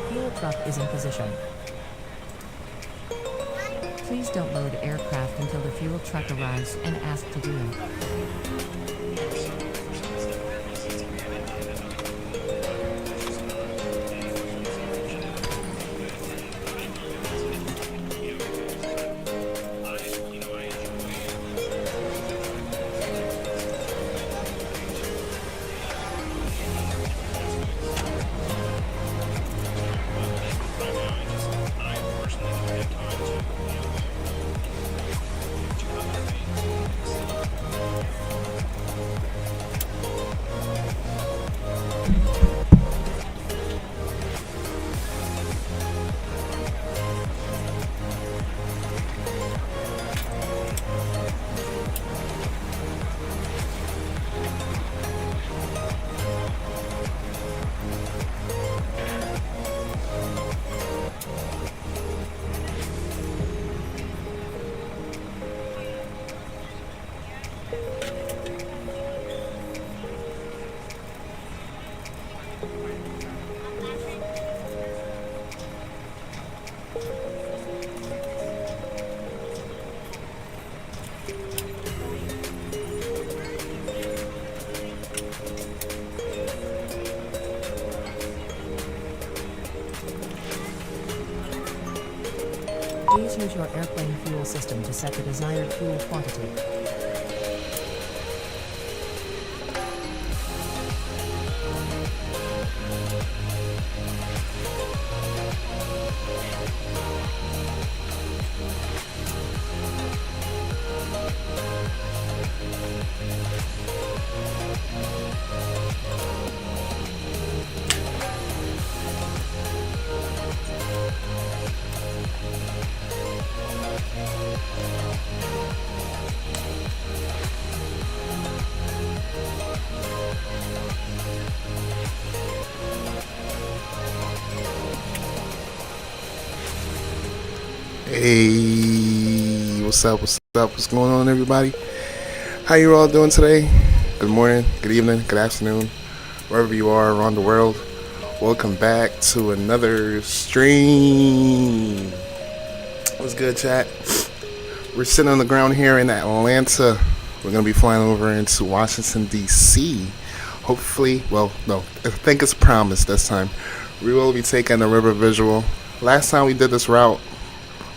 Fuel truck is in position. Please don't load aircraft until the fuel truck arrives and ask to do it. Please use your airplane fuel system to set the desired fuel quantity. Hey, what's up, what's going on, everybody? How you all doing today? Good morning, good evening, good afternoon, wherever you are around the world. Welcome back to another stream. What's good, chat? We're sitting on the ground here in Atlanta. We're going to be flying over into Washington, D.C. Hopefully, well, no, I think it's promised this time. We will be taking a river visual. Last time we did this route,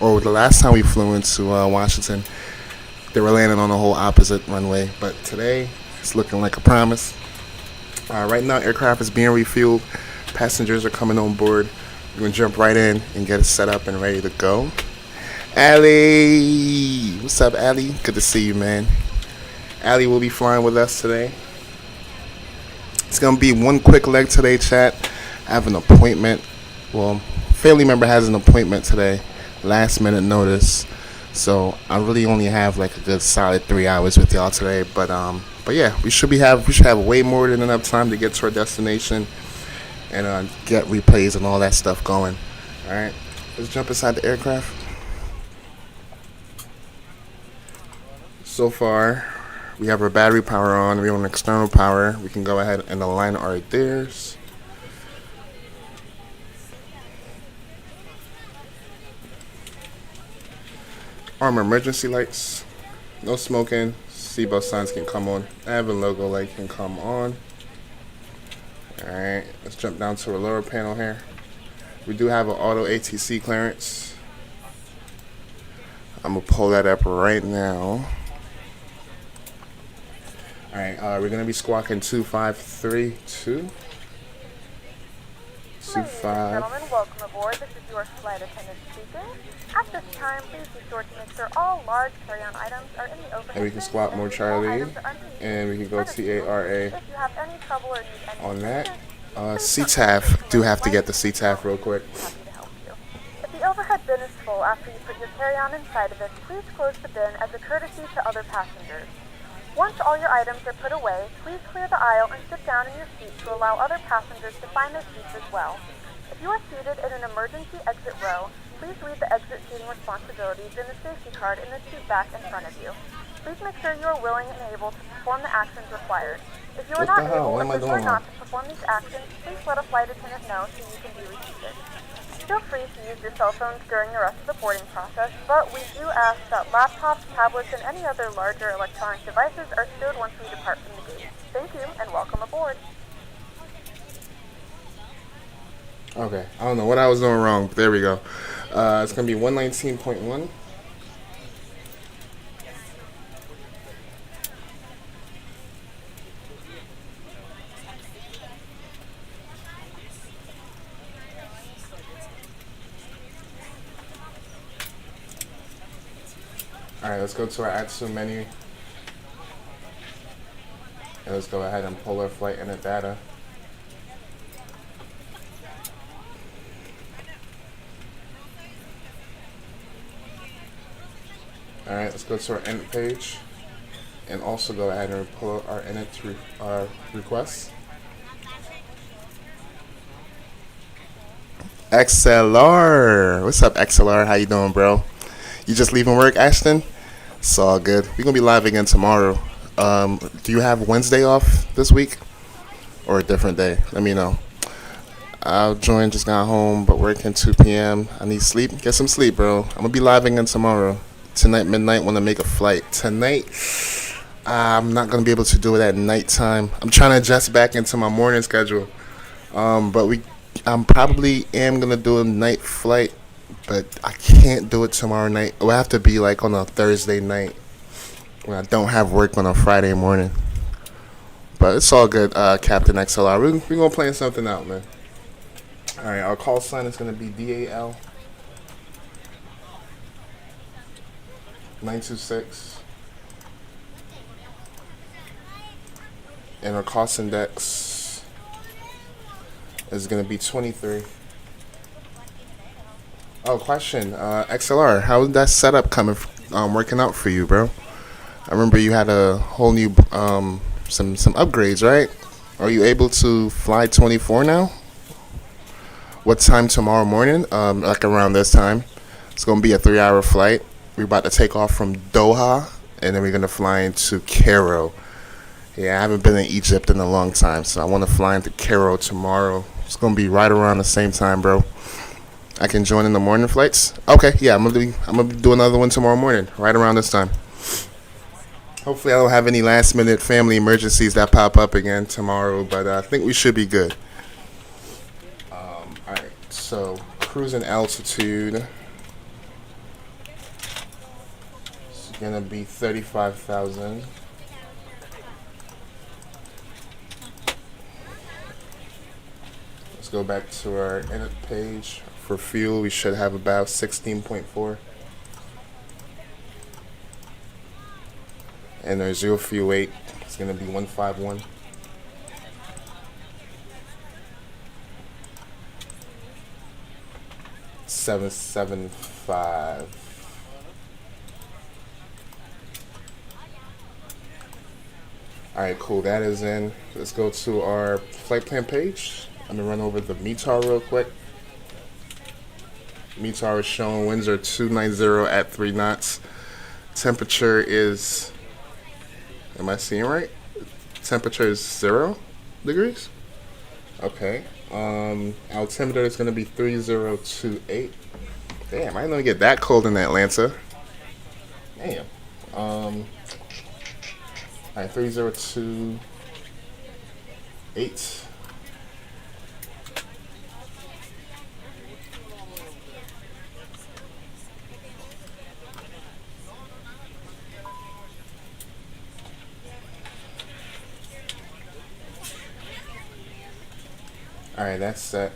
or the last time we flew into Washington, they were landing on the whole opposite runway. But today, it's looking like a promise. Right now, aircraft is being refueled. Passengers are coming on board. We're going to jump right in and get it set up and ready to go. Allie! What's up, Allie? Good to see you, man. Allie will be flying with us today. It's going to be one quick leg today, chat. I have an appointment. Well, family member has an appointment today. Last minute notice, so I really only have like a good solid 3 hours with y'all today. But yeah, we should have way more than enough time to get to our destination and get replays and all that stuff going. All right, let's jump inside the aircraft. So far, we have our battery power on. We're on external power. We can go ahead and align our theirs. Armor emergency lights, no smoking, seatbelt signs can come on, Avon logo light can come on. Alright, let's jump down to our lower panel here. We do have an auto ATC clearance. I'm going to pull that up right now. Alright, we're going to be squawking 2532. 25. Ladies and gentlemen, welcome aboard. This is your flight attendant speaking. At this time, please be sure to make sure all large carry-on items are in the overhead. And we can squawk more Charlie, and we can go TARA if you have any trouble or need any on that. CTAF, do have to get the CTAF real quick. Happy to help you. If the overhead bin is full after you put your carry-on inside of it, please close the bin as a courtesy to other passengers. Once all your items are put away, please clear the aisle and sit down in your seat to allow other passengers to find their seats as well. If you are seated in an emergency exit row, please read the exit seating responsibilities in the safety card in the seat back in front of you. Please make sure you are willing and able to perform the actions required. If you are What the not hell? able What or am I prefer doing not wrong? to perform these actions, please let a flight attendant know so you can be reseated. Feel free to use your cell phones during the rest of the boarding process, but we do ask that laptops, tablets, and any other larger electronic devices are stowed once we depart from the gate. Thank you, and welcome aboard. Okay, I don't know what I was doing wrong, but there we go. It's going to be 119.1. Alright, let's go to our ATSU menu. And let's go ahead and pull our flight in the data. Alright, let's go to our init page. And also go ahead and pull our init requests. XLR. What's up, XLR? How you doing, bro? You just leaving work, Ashton? It's all good. We're going to be live again tomorrow. Do you have Wednesday off this week? Or a different day? Let me know. I'll join, just got home, but working 2 p.m. I need sleep. Get some sleep, bro. I'm going to be live again tomorrow. Tonight, midnight, want to make a flight. Tonight, I'm not going to be able to do it at nighttime. I'm trying to adjust back into my morning schedule. But I'm probably am going to do a night flight, but I can't do it tomorrow night. It will have to be like on a Thursday night when I don't have work on a Friday morning. But it's all good, Captain XLR. We're going to plan something out, man. All right, our call sign is going to be DAL 926. And our cost index is going to be 23. Oh, question. XLR, how is that setup working out for you, bro? I remember you had a whole new, some upgrades, right? Are you able to fly 24 now? What time tomorrow morning? Like around this time. It's going to be a 3-hour flight. We're about to take off from Doha, and then we're going to fly into Cairo. Yeah, I haven't been in Egypt in a long time, so I want to fly into Cairo tomorrow. It's going to be right around the same time, bro. I can join in the morning flights? Okay, yeah, I'm gonna do another one tomorrow morning, right around this time. Hopefully I don't have any last minute family emergencies that pop up again tomorrow, but I think we should be good. Alright, so cruising altitude is gonna be 35,000. Let's go back to our init page. For fuel, we should have about 16.4. And our zero fuel weight is going to be 151. $775. Alright, cool. That is in. Let's go to our flight plan page. I'm going to run over the METAR real quick. METAR is showing winds are 290 at 3 knots. Temperature is, am I seeing right? Temperature is 0 degrees. Okay. Altimeter is going to be 3028. Damn, I didn't know it get that cold in Atlanta. Damn. Alright, 3028. Alright, that's set.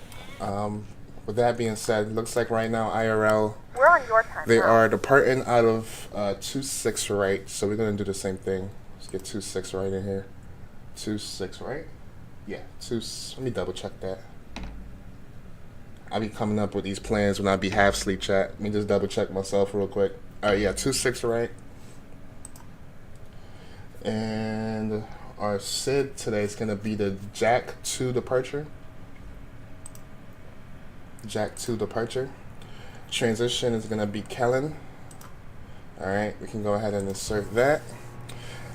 With that being said, looks like right now IRL, We're on your time they now. are departing out of 26 right, so we're going to do the same thing. Let's get 26 right in here. 26 right? Yeah, let me double check that. I'll be coming up with these plans when I be half sleep chat. Let me just double check myself real quick. Alright, yeah, 26 right. And our SID today is going to be the Jack 2 departure. Jack 2 departure. Transition is going to be Kellen. Alright, we can go ahead and insert that.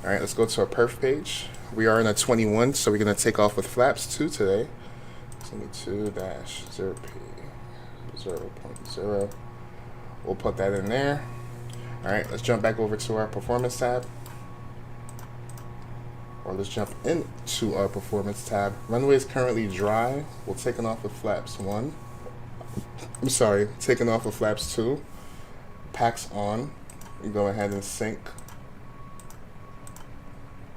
Alright, let's go to our perf page. We are in a 21, so we're going to take off with flaps 2 today. 22-0P0.0. We'll put that in there. Alright, let's jump back over to our performance tab. Or let's jump into our performance tab. Runway is currently dry. We're taking off with flaps 1. I'm sorry, taking off with flaps 2. Packs on. We go ahead and sync.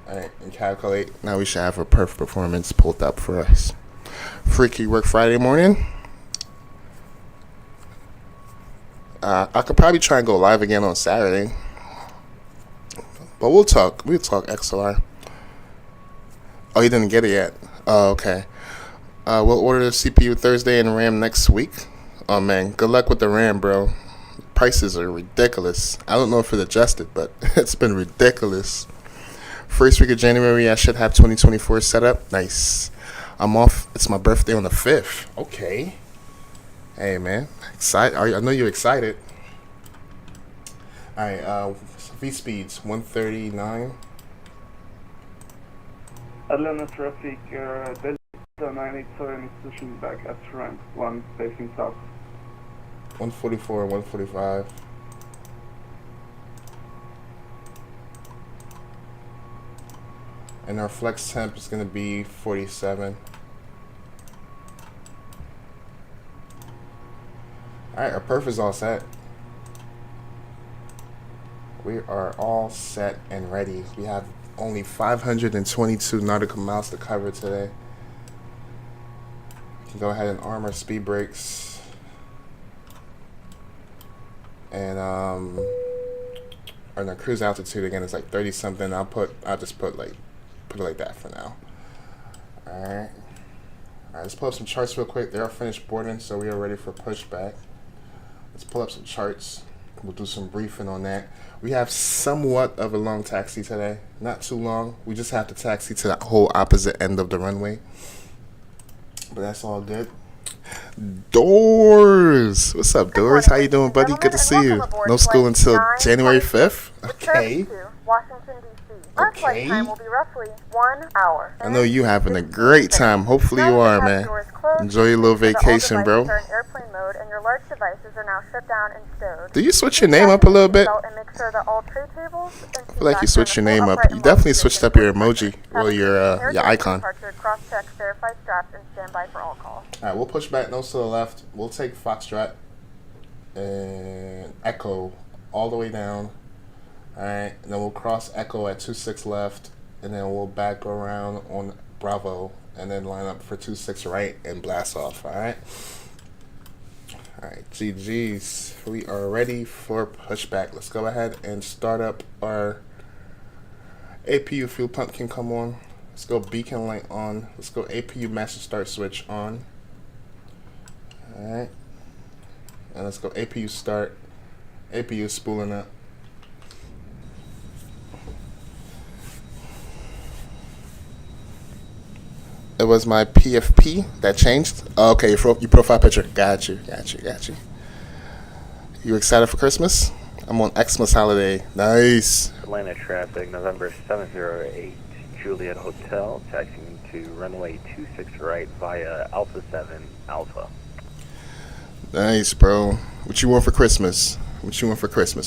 Alright, and calculate. Now we should have a perf performance pulled up for us. Freaky work Friday morning. I could probably try and go live again on Saturday. But we'll talk XLR. Oh, you didn't get it yet? Oh, okay. We'll order the CPU Thursday and RAM next week. Oh, man. Good luck with the RAM, bro. Prices are ridiculous. I don't know if it's adjusted, but it's been ridiculous. First week of January, I should have 2024 set up. Nice. I'm off. It's my birthday on the 5th. Okay. Hey, man. Excited. I know you're excited. All right. V speeds 139. Atlanta traffic, Delta 987 is pushing back at rank 1 facing south. 144, 145. And our flex temp is going to be 47. Alright, our perf is all set. We are all set and ready. We have only 522 nautical miles to cover today. We can go ahead and arm our speed brakes. And our cruise altitude again is like 30 something. I'll just put it like that for now. Alright, let's pull up some charts real quick. They are finished boarding, so we are ready for pushback. Let's pull up some charts. We'll do some briefing on that. We have somewhat of a long taxi today. Not too long. We just have to taxi to the whole opposite end of the runway. But that's all good. Doors! What's up, Doors? How you doing, buddy? Good to see you. No school until January 5th? Okay. Washington, D.C. Our flight time will be roughly 1 hour. I know you having a great time. Hopefully you are, man. Enjoy your little vacation, bro. Airplane mode and your large devices are now shut down and stowed. Do you switch your name up a little bit? And make sure that all tray tables and I feel like you switched your name up. You definitely switched up your emoji. Well, your icon. Cross-check, verify straps, and stand by for all calls. Alright, we'll push back nose to the left. We'll take Foxtrot and Echo all the way down. Alright, and then we'll cross Echo at 26 left, and then we'll back around on Bravo, and then line up for 26 right and blast off. Alright? Alright, GG's. We are ready for pushback. Let's go ahead and start up our APU fuel pump can come on. Let's go beacon light on. Let's go APU master start switch on. Alright. And let's go APU start. APU spooling up. It was my PFP that changed. Oh, okay, your profile picture. Got you. You excited for Christmas? I'm on Xmas holiday. Nice. Atlanta traffic, November 708, Juliet Hotel, taxiing to runway 26 right via Alpha 7 Alpha. Nice, bro. What you want for Christmas?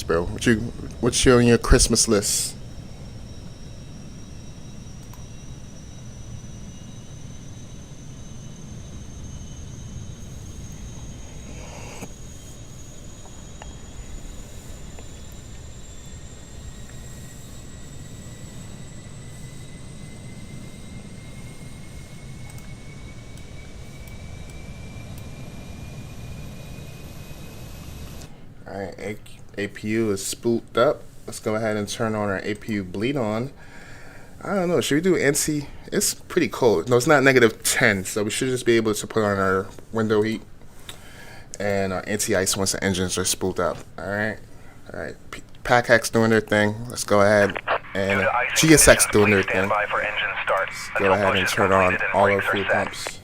Bro? What's on your Christmas list? Alright, APU is spooled up. Let's go ahead and turn on our APU bleed on. I don't know, should we do NC? It's pretty cold. No, it's not -10, so we should just be able to put on our window heat and our anti-ice once the engines are spooled up. Alright, Pack X doing their thing. Let's go ahead and GSX doing their thing. Let's go ahead and turn on all our fuel pumps.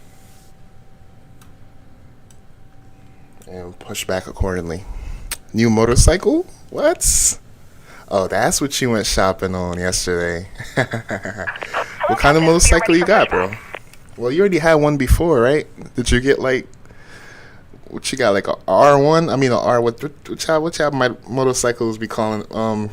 and push back accordingly. New motorcycle? What? Oh, that's what you went shopping on yesterday. What kind of motorcycle you got, bro? Well, you already had one before, right? Did you get like, what you got, like a R1? I mean, a R, what y'all motorcycles be calling,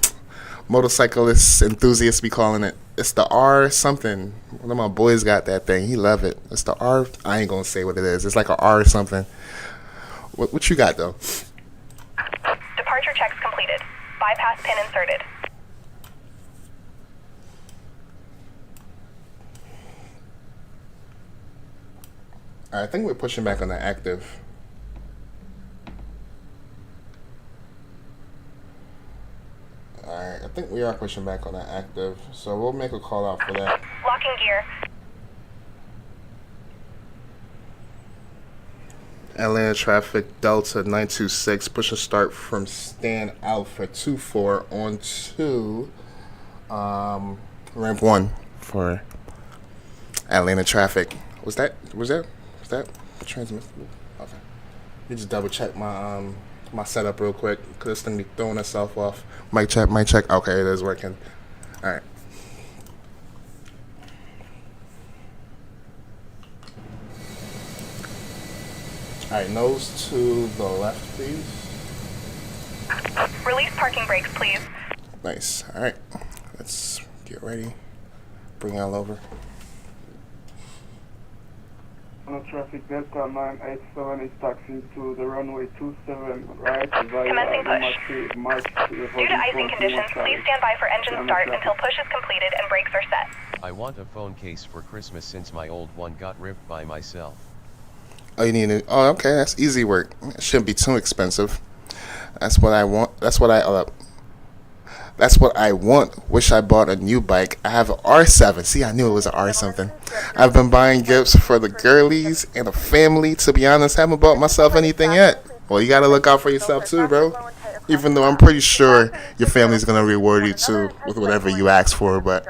motorcyclists, enthusiasts be calling it? It's the R something. One of my boys got that thing. He love it. It's the R, I ain't gonna say what it is. It's like a R something. What you got, though? Departure checks completed. Bypass pin inserted. I think we're pushing back on the active. Alright, I think we are pushing back on the active. So we'll make a call out for that. Locking gear. Atlanta traffic, Delta 926, push a start from Stan Alpha 24 on to ramp 1 for Atlanta traffic. Was that transmission? Okay. Let me just double check my my setup real quick, because this thing be throwing itself off. Mic check, mic check. Okay, it is working. Alright. Alright, nose to the left, please. Release parking brakes, please. Nice. Alright, let's get ready. Bring y'all over. On traffic, Delta 987 is taxiing to the runway 27 right via Commencing push. Due to icing conditions, please stand by for engine start until push is completed and brakes are set. I want a phone case for Christmas since my old one got ripped by myself. Oh, you need oh, okay, that's easy work. It shouldn't be too expensive. That's what I want. That's what I want. Wish I bought a new bike. I have an R7. See, I knew it was an R something. I've been buying gifts for the girlies and the family. To be honest, haven't bought myself anything yet. Well, you gotta look out for yourself too, bro. Even though I'm pretty sure your family's gonna reward you too with whatever you ask for, but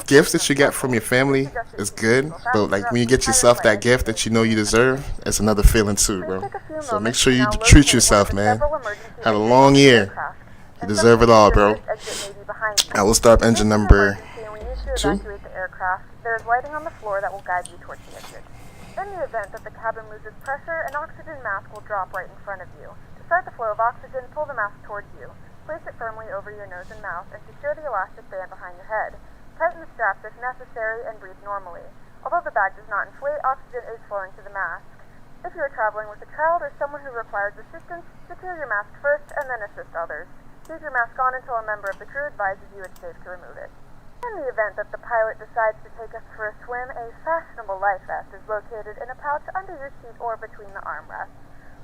gifts that you get from your family is good, but like when you get yourself that gift that you know you deserve, it's another feeling too, bro. So make sure you treat yourself, man. Had a long year. You deserve it all, bro. I will start engine number 2. There is lighting on the floor that will guide you towards the exit. In the event that the cabin loses pressure, an oxygen mask will drop right in front of you. To start the flow of oxygen, pull the mask towards you. Place it firmly over your nose and mouth and secure the elastic band behind your head. Tighten the straps if necessary and breathe normally. Although the bag does not inflate, oxygen is flowing to the mask. If you are traveling with a child or someone who requires assistance, secure your mask first and then assist others. Keep your mask on until a member of the crew advises you it's safe to remove it. In the event that the pilot decides to take us for a swim, a fashionable life vest is located in a pouch under your seat or between the armrests.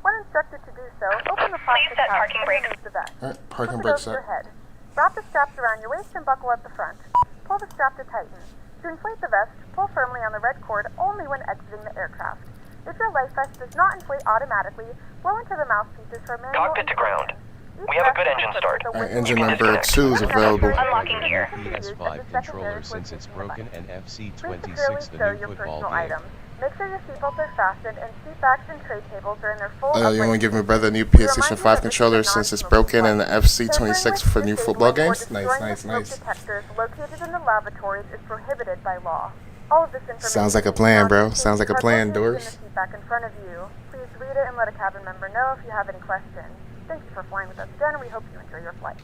When instructed to do so, open the plastic set pouch parking and brakes. remove the vest. Alright, parking Flip it brakes over your set. head. Wrap the straps around your waist and buckle at the front. Pull the strap to tighten. To inflate the vest, pull firmly on the red cord only when exiting the aircraft. If your life vest does not inflate automatically, blow into the mouthpieces for manual Cockpit to ground. inflation. We have a good engine start. Alright, engine number 2 is available. Unlocking gear. PS5 controller since it's broken and Please FC26 securely the stow new your football personal game. items. Make sure your seatbelts are fastened and seat backs and tray tables are in their full You want to upright give my position. brother a new We remind PlayStation you 5 that this controller is a since it's non-smoking broken and the flight. FC26 for new football Tampering with, games? disabling, or Nice, destroying nice, the smoke nice. detectors located in the lavatories is prohibited by law. All of this information Sounds like a is plan, bro. contained Sounds like a are plan, located in Doris. the seat back in front of you. Please read it and let a cabin member know if you have any questions. Thank you for flying with us again, and we hope you enjoy your flight.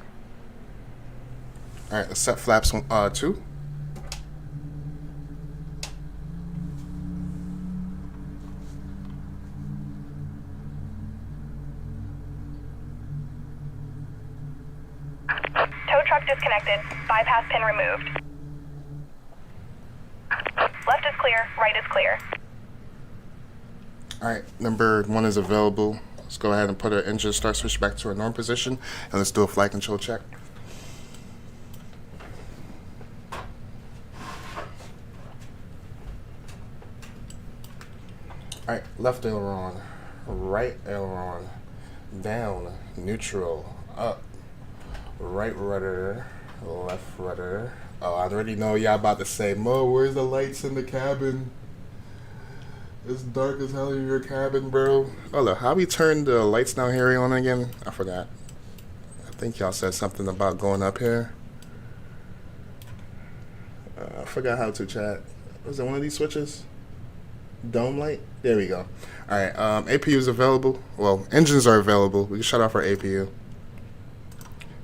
Alright, let's set flaps 2. Tow truck disconnected. Bypass pin removed. Left is clear. Right is clear. Alright, number 1 is available. Let's go ahead and put our engine start switch back to our normal position, and let's do a flight control check. Alright, left aileron, right aileron, down, neutral, up, right rudder, left rudder. Oh, I already know y'all about to say, Mo, where's the lights in the cabin? It's dark as hell in your cabin, bro. Oh, look, how we turn the lights down here on again? I forgot. I think y'all said something about going up here. I forgot how to chat. Was it one of these switches? Dome light? There we go. Alright, APU is available. Well, engines are available. We can shut off our APU.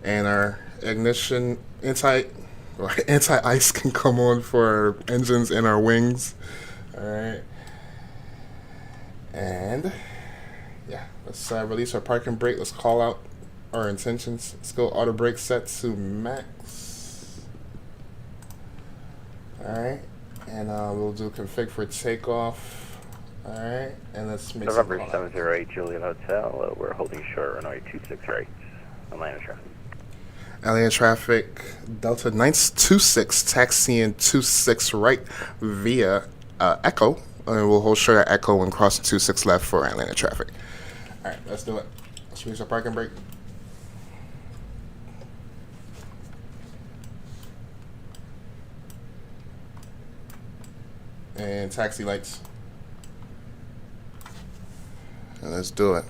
And our ignition anti-ice can come on for our engines and our wings. Alright. And yeah, let's release our parking brake. Let's call out our intentions. Let's go auto brake set to max. Alright. And we'll do config for takeoff. Alright. And let's make November 708 Juliet Hotel. We're holding short runway 26 right. Atlanta traffic. Atlanta traffic. Delta 926 taxiing 26 right via Echo. And we'll hold short at Echo and cross 26 left for Atlanta traffic. Alright, let's do it. Let's release our parking brake. And taxi lights. And let's do it.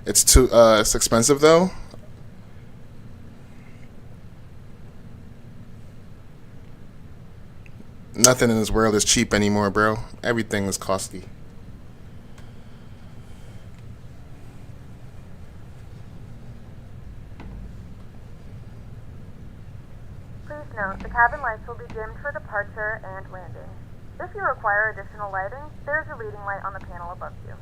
It's expensive though. Nothing in this world is cheap anymore, bro. Everything is costly. Please note, the cabin lights will be dimmed for departure and landing. If you require additional lighting, there's a reading light on the panel above you.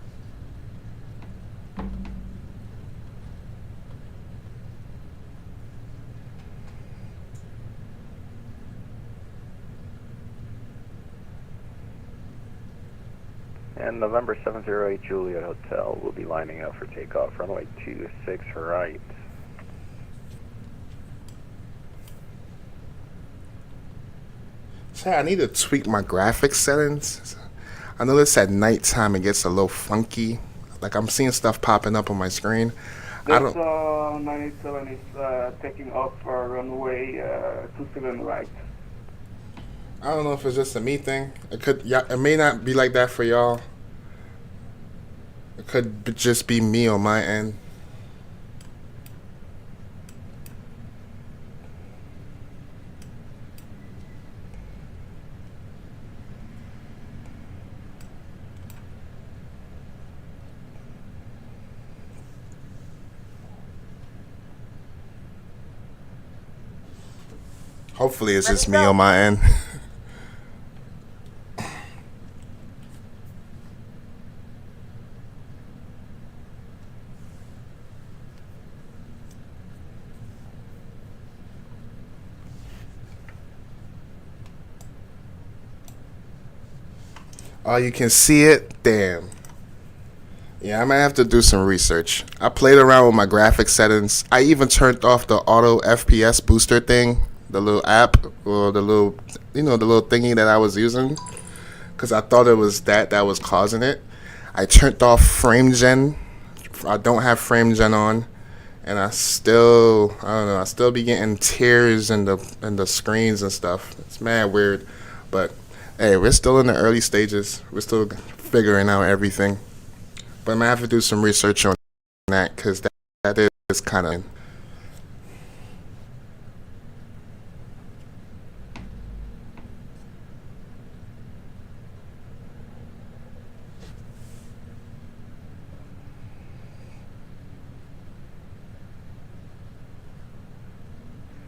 And November 708 Juliet Hotel will be lining up for takeoff. Runway 26 right. Chat, I need to tweak my graphics settings. I notice at nighttime it gets a little funky. Like I'm seeing stuff popping up on my screen. This 97 is taking off for runway 27 right. I don't know if it's just a me thing. It may not be like that for y'all. It could just be me on my end. Hopefully it's just me on my end. Oh, you can see it? Damn. Yeah, I might have to do some research. I played around with my graphics settings. I even turned off the auto FPS booster thing, the little app, or the little, the little thingy that I was using, because I thought it was that was causing it. I turned off frame gen. I don't have frame gen on, and I don't know, I still be getting tears in the screens and stuff. It's mad weird, but hey, we're still in the early stages. We're still figuring out everything. But I'm going to have to do some research on that, because that is kind of...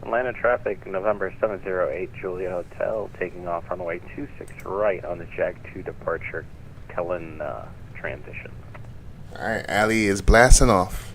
Atlanta traffic, November 708 Juliet Hotel, taking off runway 26 right on the Jag 2 departure, Kellen transition. Alright, Ali is blasting off.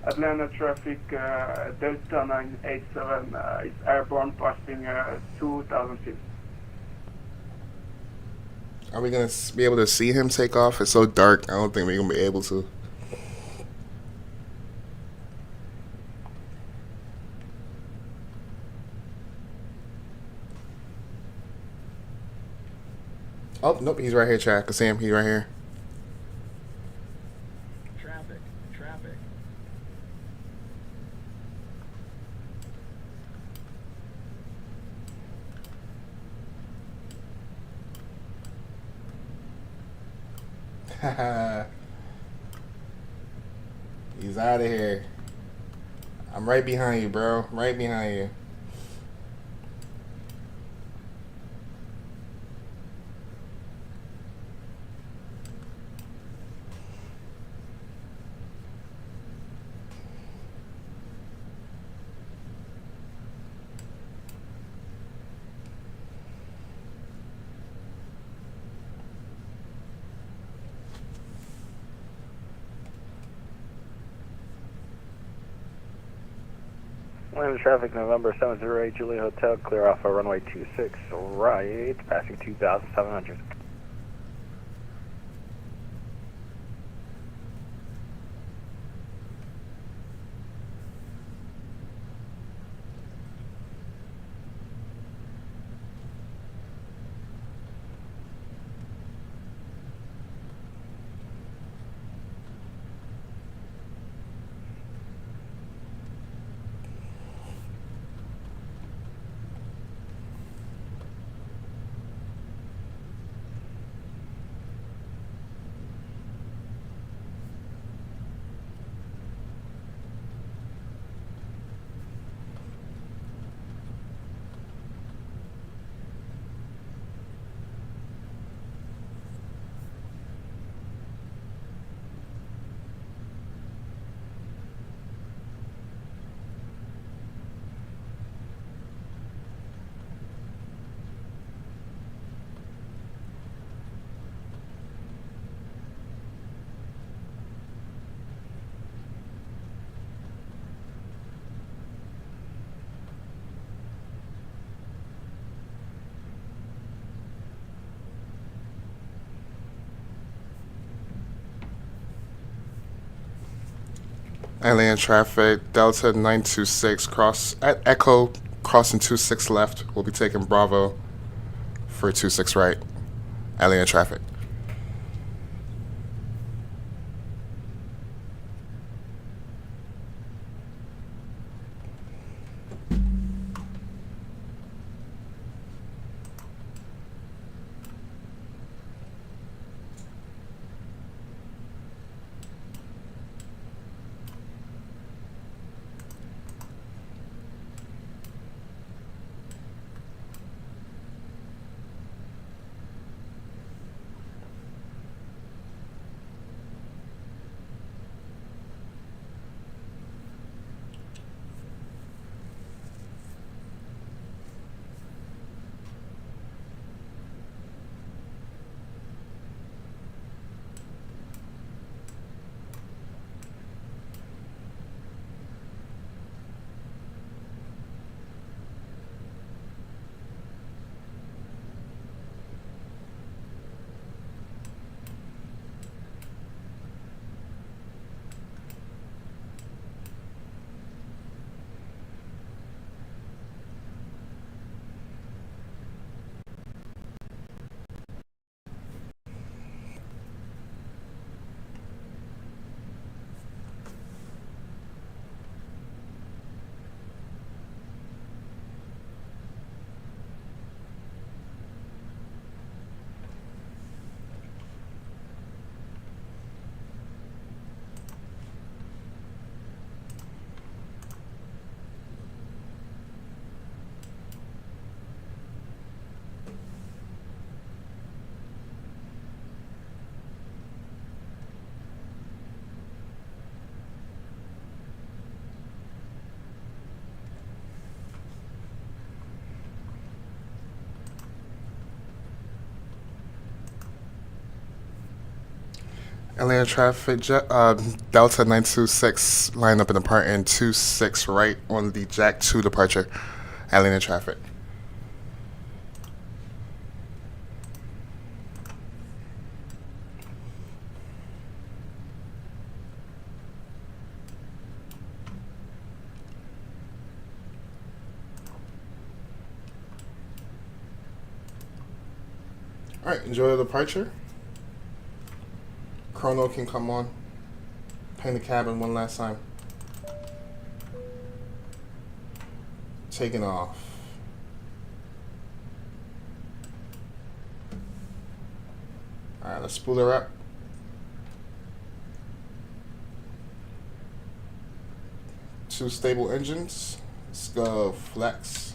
Atlanta traffic, Delta 987 is airborne passing 2000 feet. Are we going to be able to see him take off? It's so dark, I don't think we're going to be able to. Oh, nope, he's right here, Chad. I can see him. He's right here. Traffic. He's out of here. I'm right behind you, bro. Right behind you. Land traffic November 708 Julia Hotel, clear off of runway 26 right, passing 2,700. Alien traffic, Delta 926, cross at Echo, crossing 26 left. We'll be taking Bravo for 26 right. Alien traffic. Atlanta traffic, Delta 926, line up and depart in 26 right on the Jack 2 departure. Atlanta traffic. Alright, enjoy the departure. Chrono can come on. Ping the cabin one last time. Taking off. Alright, let's spool her up. Two stable engines. Let's go flex.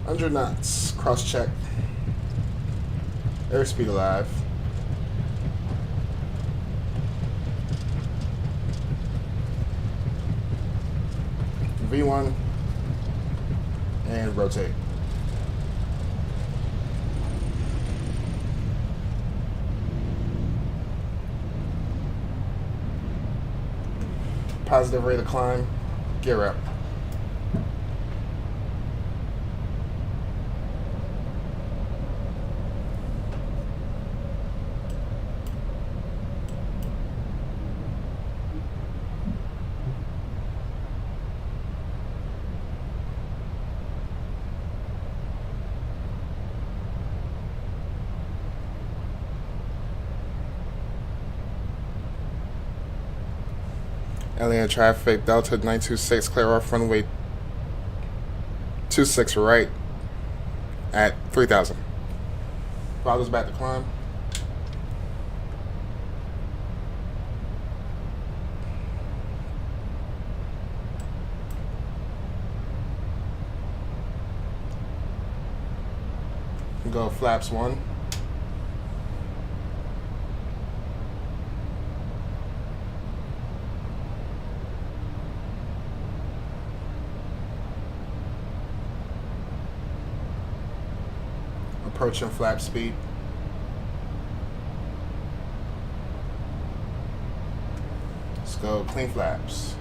Hundred knots. Cross check. Airspeed alive. V1 and rotate. Positive rate of climb. Gear up. Alien traffic, Delta 926, clear off runway 26 right at 3,000. Throttles back to climb. Go flaps 1. Approaching flap speed. Let's go clean flaps.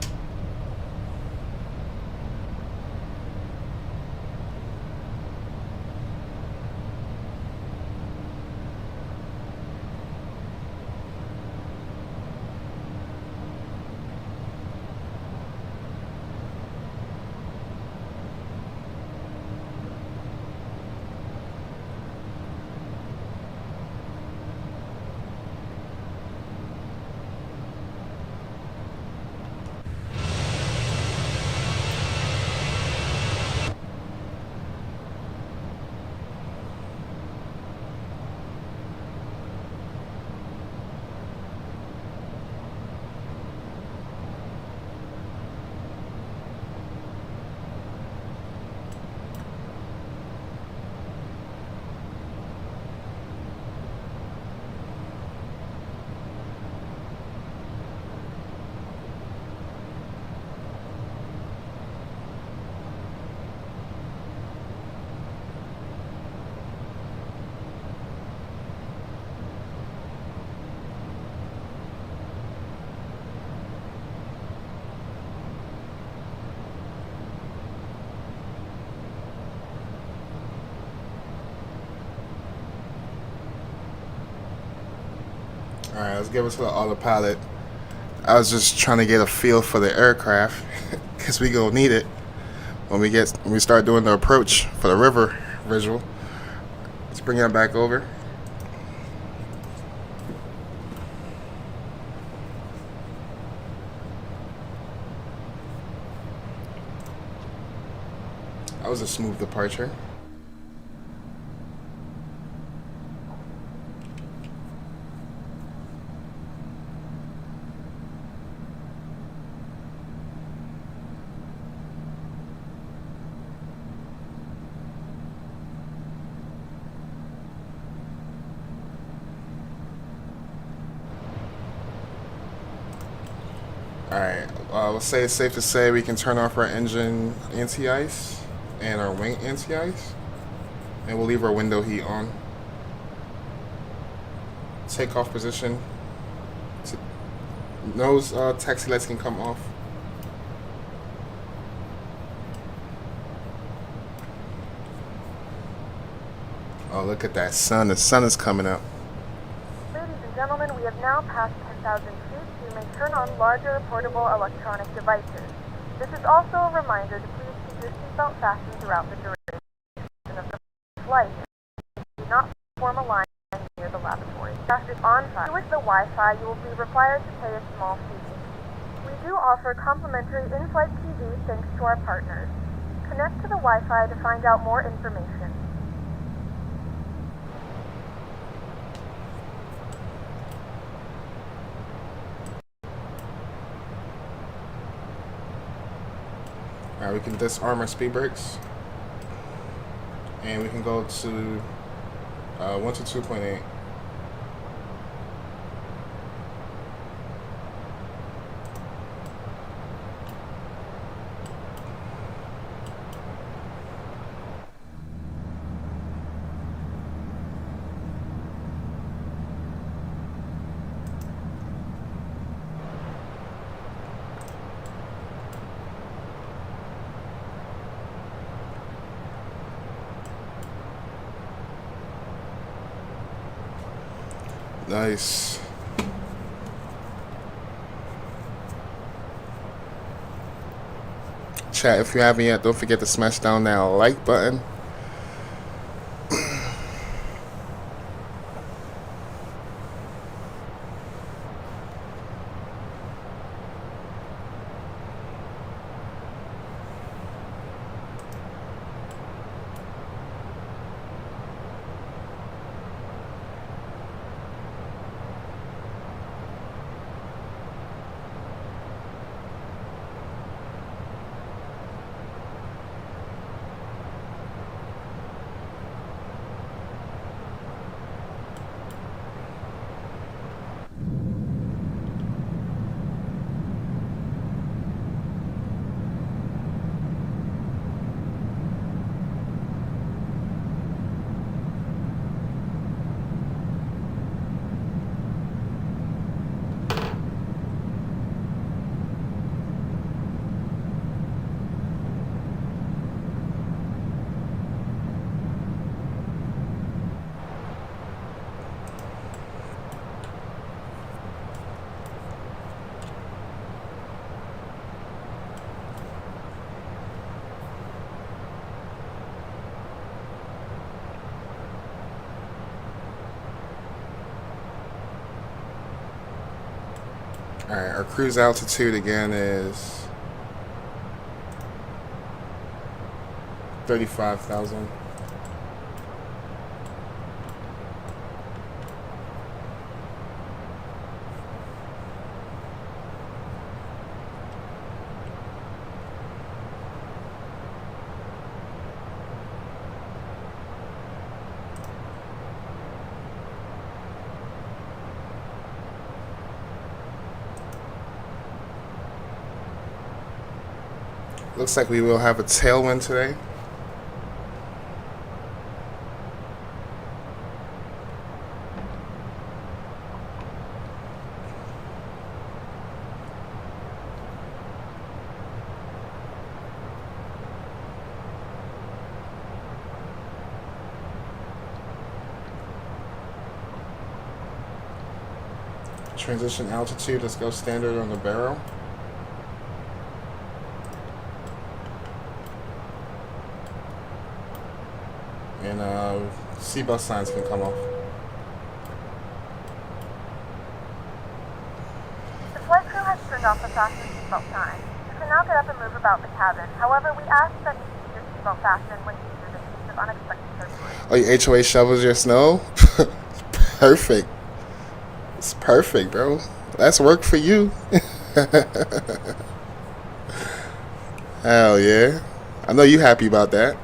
Alright, let's give it to the autopilot. I was just trying to get a feel for the aircraft because we gonna need it when we start doing the approach for the river visual. Let's bring that back over. That was a smooth departure. Alright, let's say it's safe to say we can turn off our engine anti-ice and our wing anti-ice, and we'll leave our window heat on. Takeoff position. Nose taxi lights can come off. Oh, look at that sun. The sun is coming up. gentlemen, we have now passed 10,000 feet. You may turn on larger portable electronic devices. This is also a reminder to please keep your seatbelt fastened throughout the duration of the flight. Do not form a line near the lavatory. Craft is on fire. With the Wi-Fi, you will be required to pay a small fee. We do offer complimentary in-flight TV thanks to our partners. Connect to the Wi-Fi to find out more information. Alright, we can disarm our speed brakes. And we can go to 1 to 2.8. Nice. Chat, if you haven't yet, don't forget to smash down that like button. Alright, our cruise altitude again is 35,000. Looks like we will have a tailwind today. Transition altitude, let's go standard on the barrel. And seatbelt signs can come off. The flight crew has turned off the fasten seatbelt sign. You can now get up and move about the cabin. However, we ask that you keep your seatbelt fastened when used in case of unexpected turbulence. Oh, your HOA shovels your snow? Perfect. It's perfect, bro. That's work for you. Hell yeah. I know you happy about that.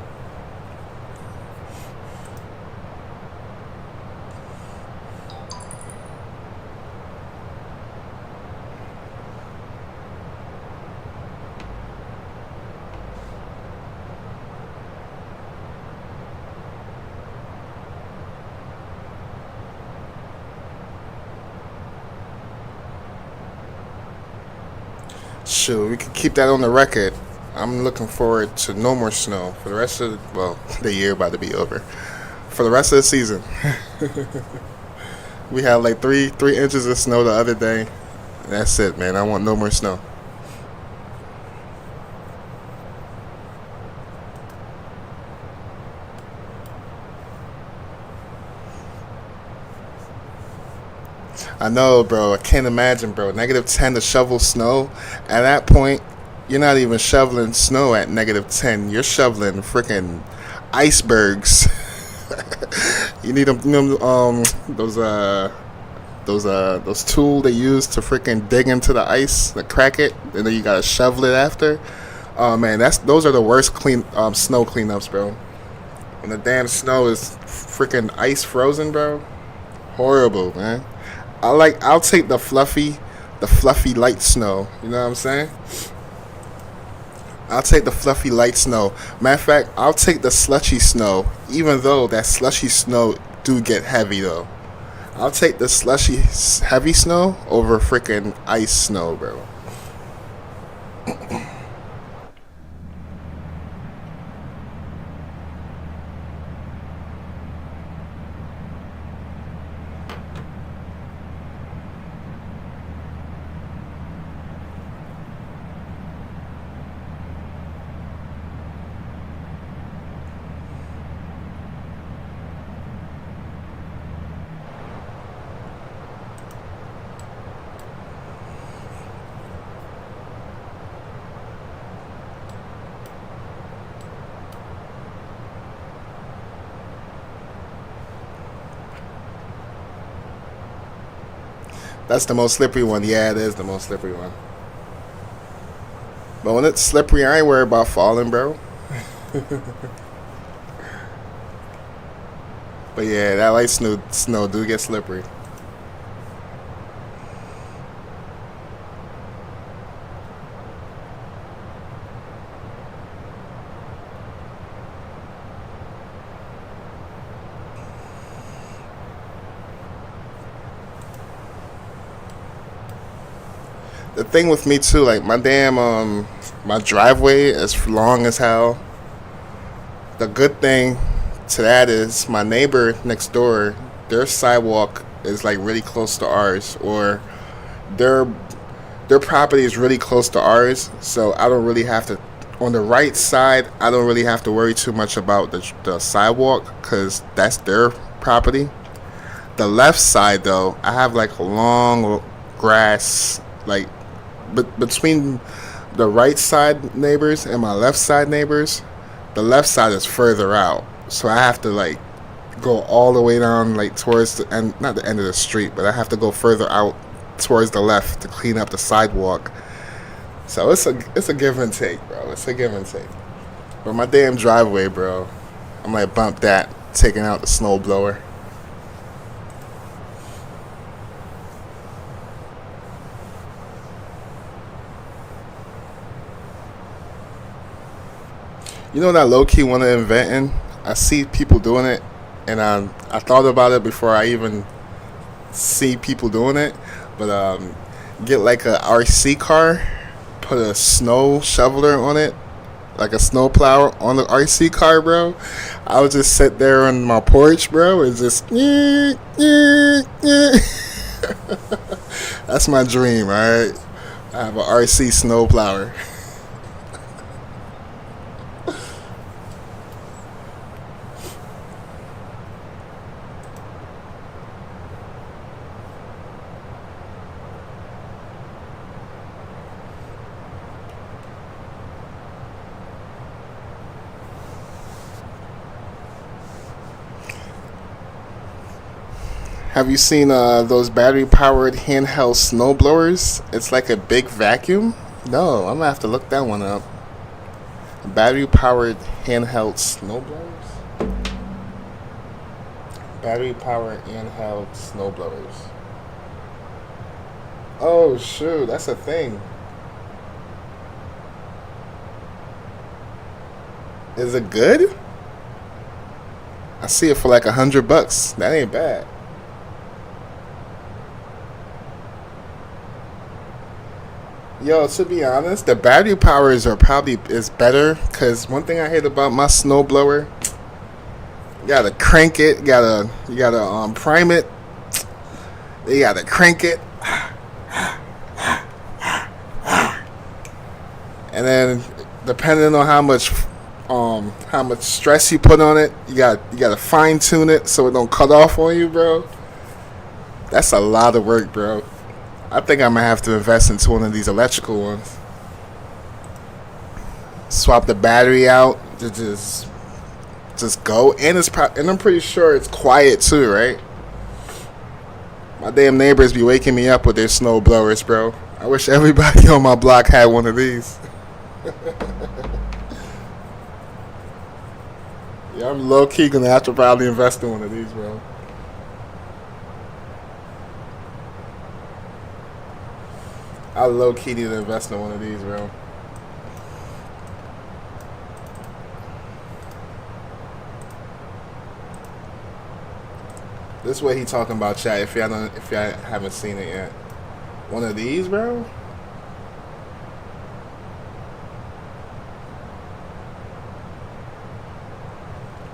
Sure, we can keep that on the record. I'm looking forward to no more snow for the rest of, well, the year about to be over. For the rest of the season. We had like three inches of snow the other day. That's it, man. I want no more snow. I know, bro. I can't imagine, bro. -10 to shovel snow. At that point, you're not even shoveling snow at -10. You're shoveling freaking icebergs. You need them, those tools they use to freaking dig into the ice, to crack it, and then you gotta shovel it after. Oh man, those are the worst snow cleanups, bro. When the damn snow is freaking ice frozen, bro. Horrible, man. I'll take the fluffy light snow. You know what I'm saying? I'll take the fluffy light snow. Matter of fact, I'll take the slushy snow, even though that slushy snow do get heavy though. I'll take the slushy heavy snow over freaking ice snow, bro. That's the most slippery one. Yeah, it is the most slippery one. But when it's slippery, I ain't worried about falling, bro. But yeah, that light snow do get slippery. The thing with me too, like my damn my driveway is long as hell. The good thing to that is my neighbor next door, their sidewalk is like really close to ours, or their property is really close to ours, so I don't really have to. On the right side, I don't really have to worry too much about the sidewalk because that's their property. The left side though, I have like a long grass, like between the right side neighbors and my left side neighbors. The left side is further out, so I have to like go all the way down like towards the end, not the end of the street, but I have to go further out towards the left to clean up the sidewalk. So it's a give and take, bro. It's a give and take. But my damn driveway, bro, I might bump that, taking out the snow blower. You know what I low-key want to invent? I see people doing it, and I thought about it before I even see people doing it. But get like a RC car, put a snow shoveler on it, like a snow plow on the RC car, bro. I would just sit there on my porch, bro, and just That's my dream, alright? I have a RC snow plower. Have you seen those battery-powered handheld snow blowers? It's like a big vacuum. No, I'm gonna have to look that one up. Battery-powered handheld snow blowers. Battery-powered handheld snow blowers. Oh shoot, that's a thing. Is it good? I see it for like $100. That ain't bad. Yo, to be honest, the battery powers are probably is better, cause one thing I hate about my snowblower, you gotta crank it, you gotta prime it, You gotta crank it. And then depending on how much stress you put on it, you gotta fine tune it so it don't cut off on you, bro. That's a lot of work, bro. I think I'm gonna have to invest into one of these electrical ones. Swap the battery out to just go, and and I'm pretty sure it's quiet too, right? My damn neighbors be waking me up with their snow blowers, bro. I wish everybody on my block had one of these. Yeah, I'm low key gonna have to probably invest in one of these, bro. I low key need to invest in one of these, bro. This is what he talking about, chat. If y'all haven't seen it yet, one of these, bro.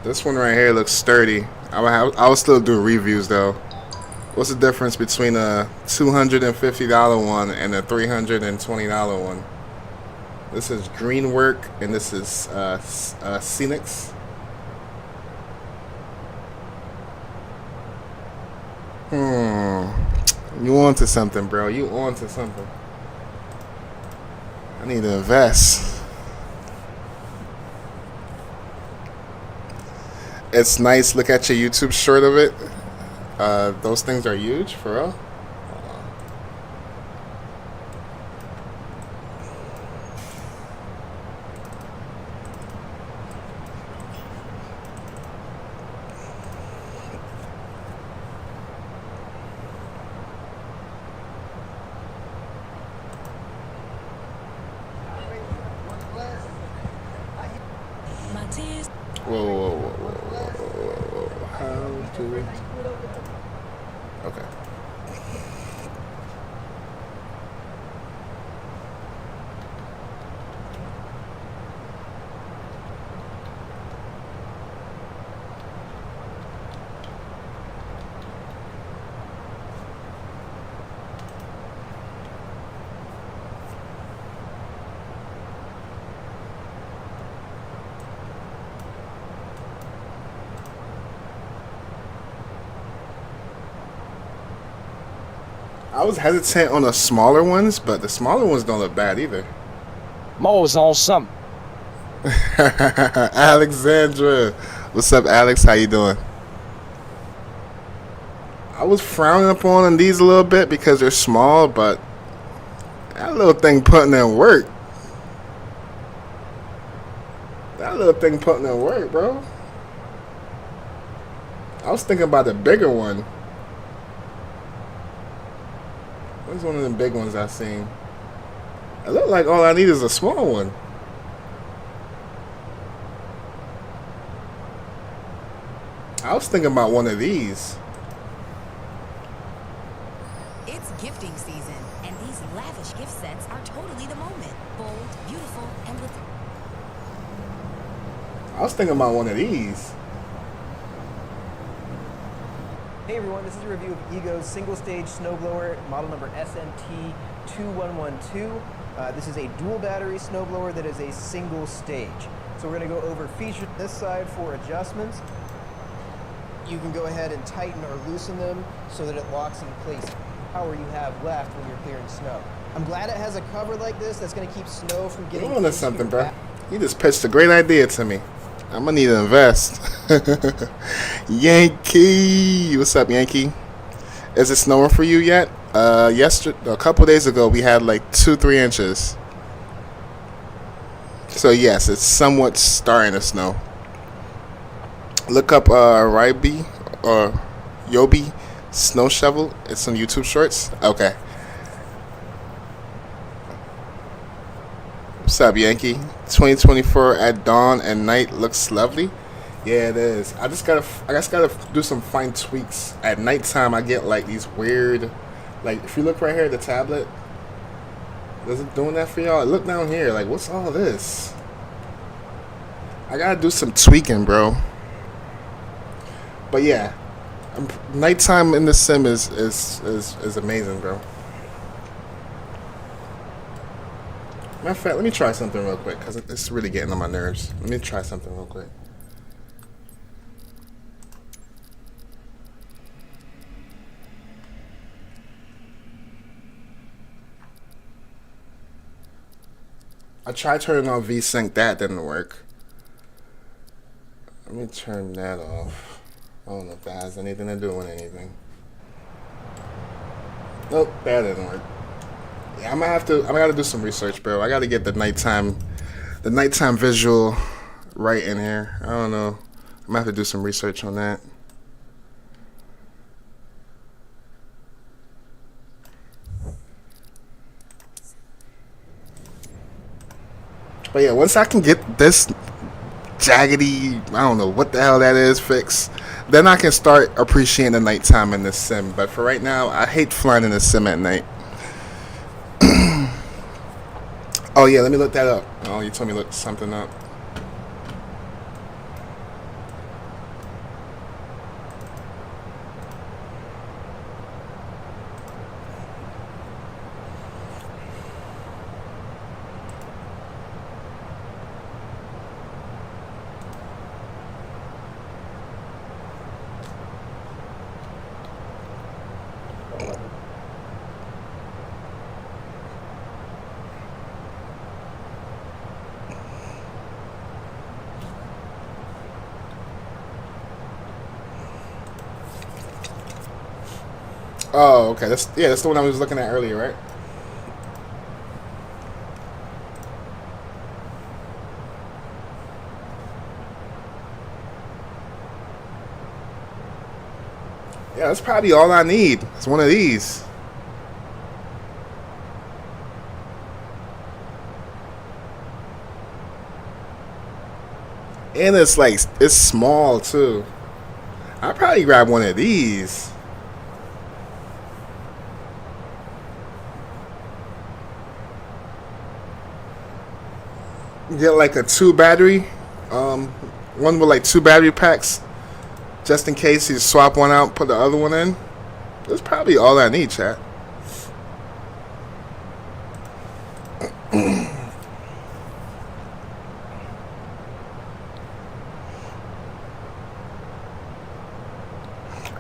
This one right here looks sturdy. I will still do reviews though. What's the difference between a $250 one and a $320 one? This is Greenwork and this is FENIX. You on to something, bro. You on to something. I need to invest. It's nice. Look at your YouTube short of it. Those things are huge, for real. Whoa. How do we? Okay. I was hesitant on the smaller ones, but the smaller ones don't look bad either. Mo's on something. Alexandra. What's up, Alex? How you doing? I was frowning upon these a little bit because they're small, but that little thing putting in work. Bro. I was thinking about the bigger one. Where's one of them big ones I've seen? It looked like all I need is a small one. I was thinking about one of these. It's gifting season, and these lavish gift sets are totally the moment. Bold, beautiful, and with... I was thinking about one of these. Hey everyone, this is a review of Ego's single-stage snowblower, model number SMT2112. This is a dual-battery snowblower that is a single stage. So we're going to go over features this side for adjustments. You can go ahead and tighten or loosen them so that it locks in place. Power you have left when you're clearing snow. I'm glad it has a cover like this that's going to keep snow from getting... You know something, bro. You just pitched a great idea to me. I'm gonna need to invest. Yankee, what's up, Yankee? Is it snowing for you yet? Yesterday, a couple days ago, we had like 2-3 inches. So yes, it's somewhat starting to snow. Look up Ryby or Yobi snow shovel. It's on YouTube Shorts. Okay. What's up, Yankee? 2024 at dawn and night looks lovely. Yeah, it is. I just gotta do some fine tweaks. At nighttime, I get like these weird, like if you look right here at the tablet, is it doing that for y'all? Look down here, like what's all this? I gotta do some tweaking, bro. But yeah, Nighttime in the sim is amazing, bro. Matter of fact, let me try something real quick because it's really getting on my nerves. Let me try something real quick. I tried turning on VSync, that didn't work. Let me turn that off. I don't know if that has anything to do with anything. Nope, that didn't work. Yeah, I gotta do some research, bro. I gotta get the nighttime visual right in here. I don't know. I'm gonna have to do some research on that. But yeah, once I can get this jaggedy, I don't know what the hell that is, fixed, then I can start appreciating the nighttime in this sim. But for right now, I hate flying in the sim at night. Oh yeah, let me look that up. Oh, you told me to look something up. Oh, okay. That's the one I was looking at earlier, right? Yeah, that's probably all I need. It's one of these. And it's small too. I'll probably grab one of these. Get like a 2 battery, one with like 2 battery packs, just in case you swap one out, put the other one in. That's probably all I need, chat.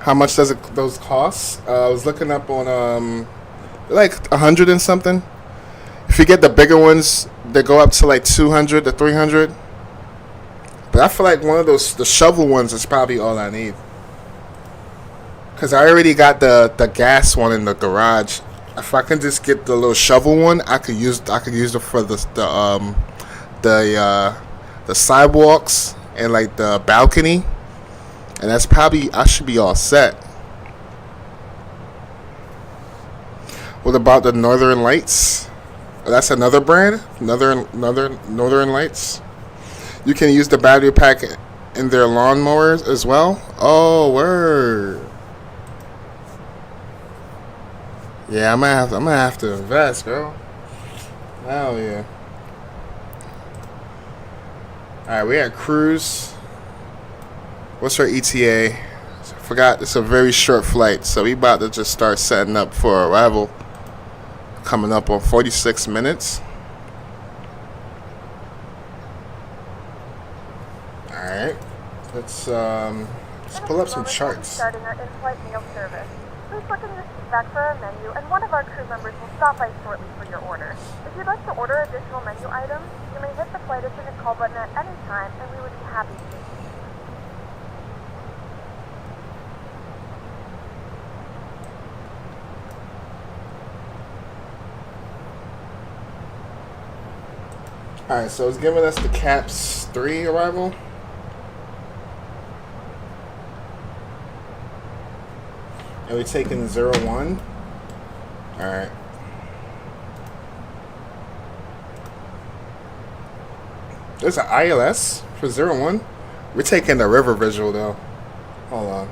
How much does those cost? I was looking up on like 100 and something. If you get the bigger ones, they go up to like 200 to 300. But I feel like one of the shovel ones is probably all I need. Cause I already got the gas one in the garage. If I can just get the little shovel one, I could use it for the sidewalks and like the balcony. And that's probably, I should be all set. What about the Northern Lights? That's another brand, Northern Lights. You can use the battery pack in their lawnmowers as well. Oh, word. Yeah, I'm gonna have to invest, girl. Hell yeah. All right, we at cruise. What's our ETA? I forgot. It's a very short flight, so we about to just start setting up for arrival. Coming up on 46 minutes. Alright. Let's pull up some charts. Starting our in-flight meal service. Please look in your seat back for our menu, and one of our crew members will stop by shortly for your order. If you'd like to order additional menu items, you may hit the flight attendant call button at any time, and we would be happy to. Alright, so it's giving us the CAPS 3 arrival. And we're taking 01. Alright. There's an ILS for 01. We're taking the river visual though. Hold on.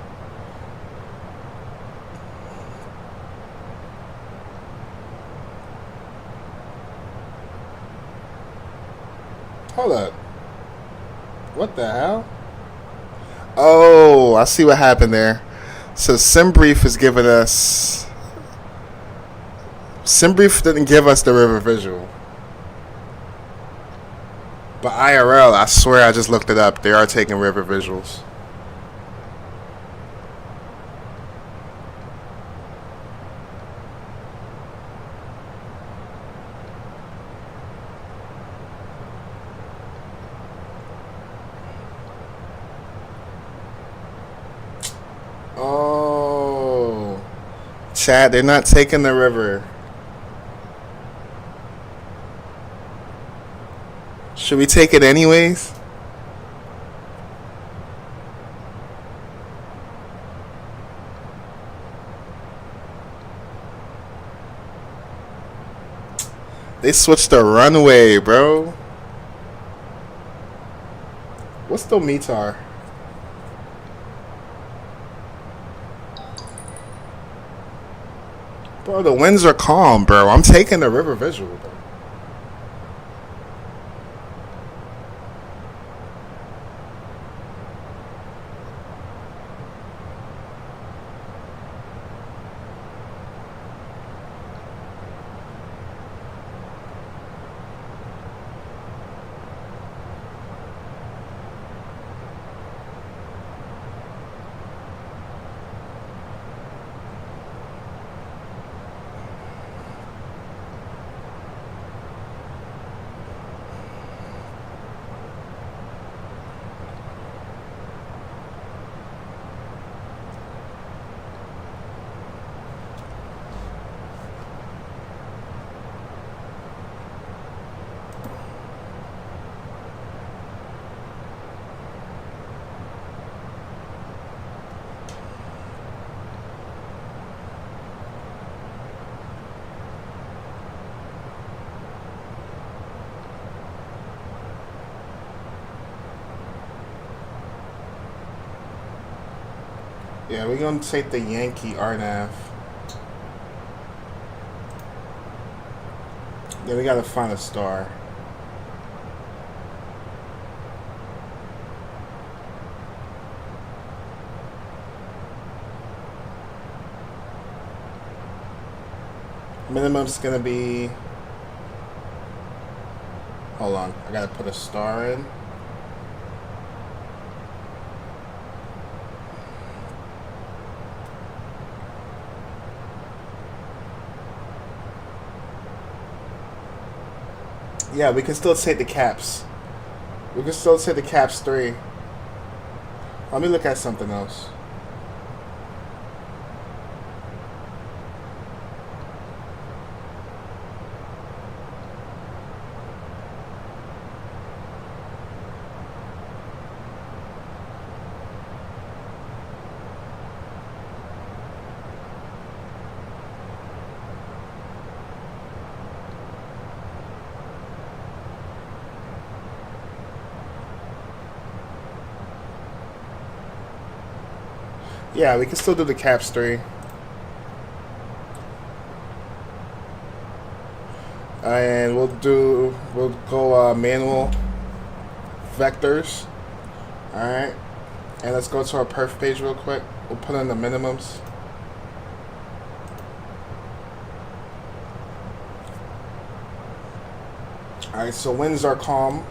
Hold up. What the hell? Oh, I see what happened there. So SimBrief is giving us. SimBrief didn't give us the river visual. But IRL, I swear I just looked it up. They are taking river visuals. Oh. Chad, they're not taking the river. Should we take it anyways? They switched the runway, bro. What's the METAR? Bro, the winds are calm, bro. I'm taking the river visual, bro. Yeah, we're gonna take the Yankee RNAV. Then we gotta find a star. Minimum's gonna be. Hold on, I gotta put a star in. Yeah, we can still take the caps. We can still take the caps 3. Let me look at something else. Yeah, we can still do the caps 3. And we'll go manual vectors. Alright. And let's go to our perf page real quick. We'll put in the minimums. Alright, so winds are calm.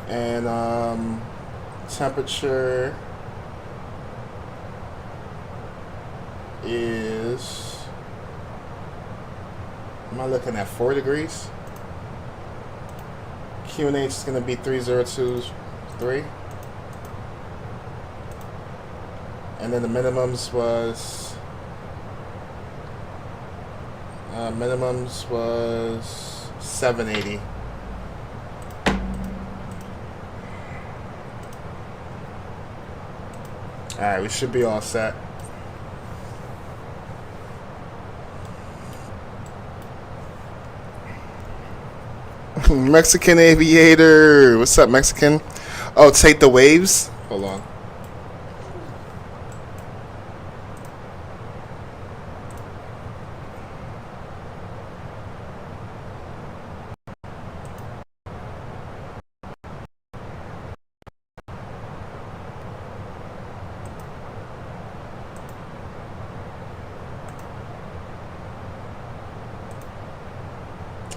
And temperature is, am I looking at 4 degrees? QNH is going to be 3023. And then the minimums was 780. Alright, we should be all set. Mexican Aviator. What's up, Mexican? Oh, take the waves? Hold on.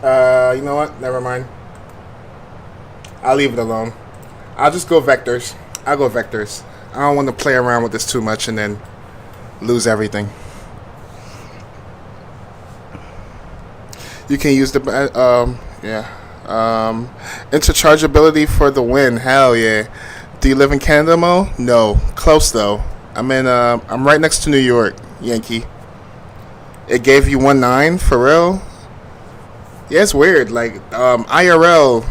You know what? Never mind. I'll leave it alone. I'll just go vectors. I'll go vectors. I don't want to play around with this too much and then lose everything. You can use the interchangeability for the win. Hell yeah. Do you live in Canada, Mo? No. Close though. I'm right next to New York, Yankee. It gave you 1.9 for real? Yeah, it's weird. Like IRL.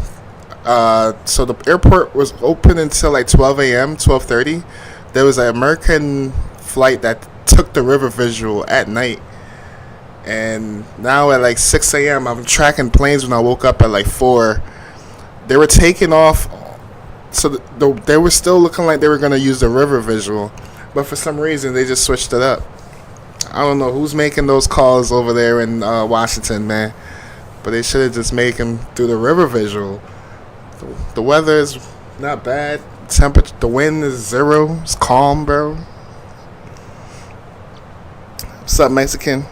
So the airport was open until like 12 a.m., 12:30. There was an American flight that took the river visual at night. And now at like 6 a.m., I'm tracking planes when I woke up at like 4. They were taking off. So they were still looking like they were going to use the river visual. But for some reason, they just switched it up. I don't know who's making those calls over there in Washington, man. But they should have just made them through the river visual. The weather is not bad. Temperature, the wind is 0. It's calm, bro. What's up, Mexican?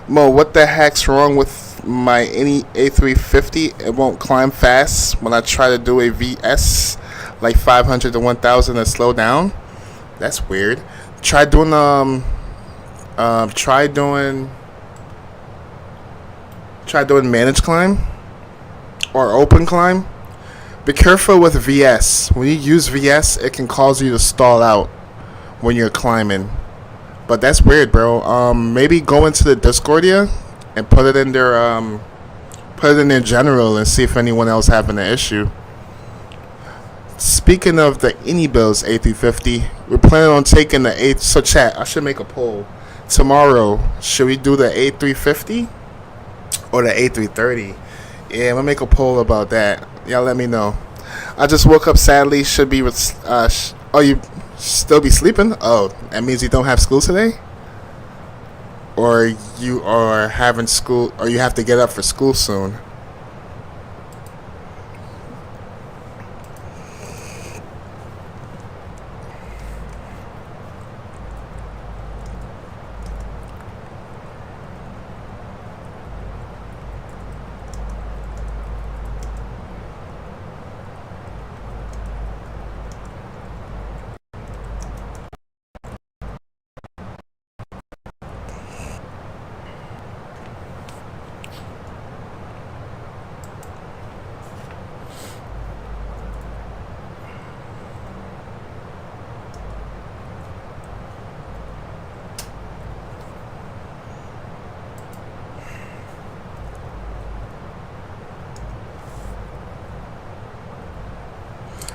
Mo, what the heck's wrong with my any A350? It won't climb fast when I try to do a VS like 500 to 1000 and slow down. That's weird. Try doing managed climb or open climb. Be careful with VS. When you use VS, it can cause you to stall out when you're climbing. But that's weird, bro. Maybe go into the Discordia and put it in their general and see if anyone else having an issue. Speaking of the Anybills A350, we're planning on taking the A. So chat, I should make a poll tomorrow. Should we do the A350 or the A330? Yeah, I'm gonna make a poll about that. Y'all let me know. I just woke up sadly. Should be with. Oh, you still be sleeping? Oh, that means you don't have school today? Or you are having school, or you have to get up for school soon?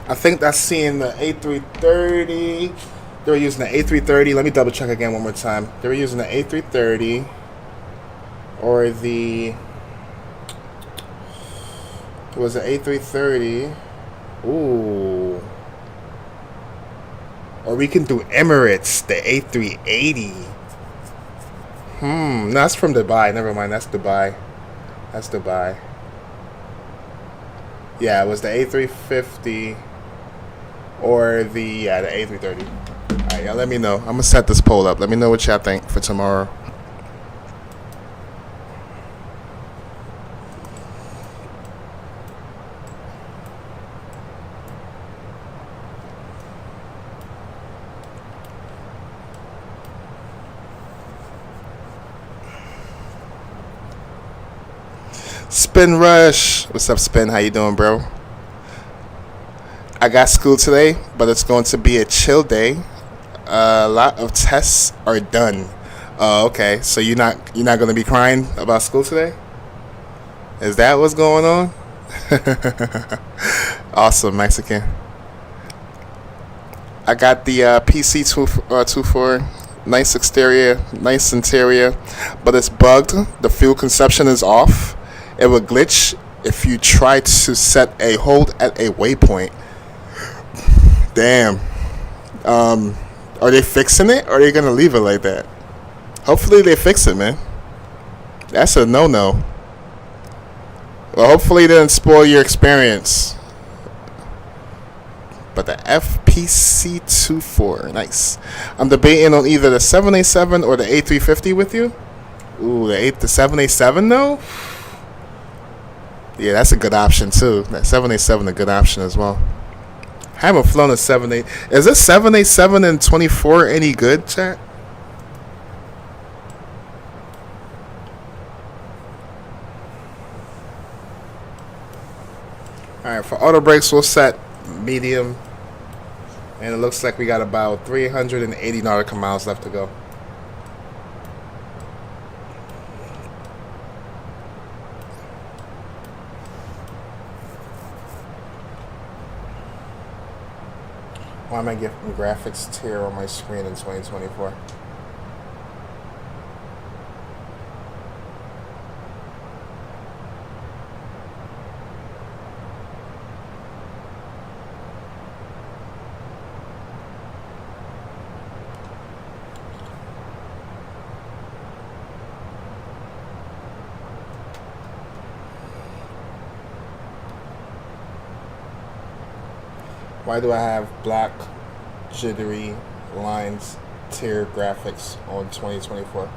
I think that's seeing the A330. They were using the A330. Let me double check again one more time. They were using the A330 or the. It was the A330. Ooh. Or we can do Emirates, the A380. No, that's from Dubai. Never mind. That's Dubai. That's Dubai. Yeah, it was the A350 or the A330. Alright, y'all let me know. I'm gonna set this poll up. Let me know what y'all think for tomorrow. Spin Rush. What's up, Spin? How you doing, bro? I got school today, but it's going to be a chill day. A lot of tests are done. Oh, okay. So you're not going to be crying about school today? Is that what's going on? Awesome, Mexican. I got the PC24. Nice exterior, nice interior, but it's bugged. The fuel consumption is off. It will glitch if you try to set a hold at a waypoint. Damn. Are they fixing it, or are they gonna leave it like that? Hopefully they fix it, man. That's a no-no. Well, hopefully it didn't spoil your experience. But the FPC24, nice. I'm debating on either the 787 or the A350 with you. Ooh, the 787 though? Yeah, that's a good option too. That 787 a good option as well. I haven't flown a 78. Is this 787 and 24 any good, chat? Alright, for auto brakes, we'll set medium. And it looks like we got about 380 nautical miles left to go. Why am I getting graphics tear on my screen in 2024? Why do I have black, jittery lines, tier graphics on 2024?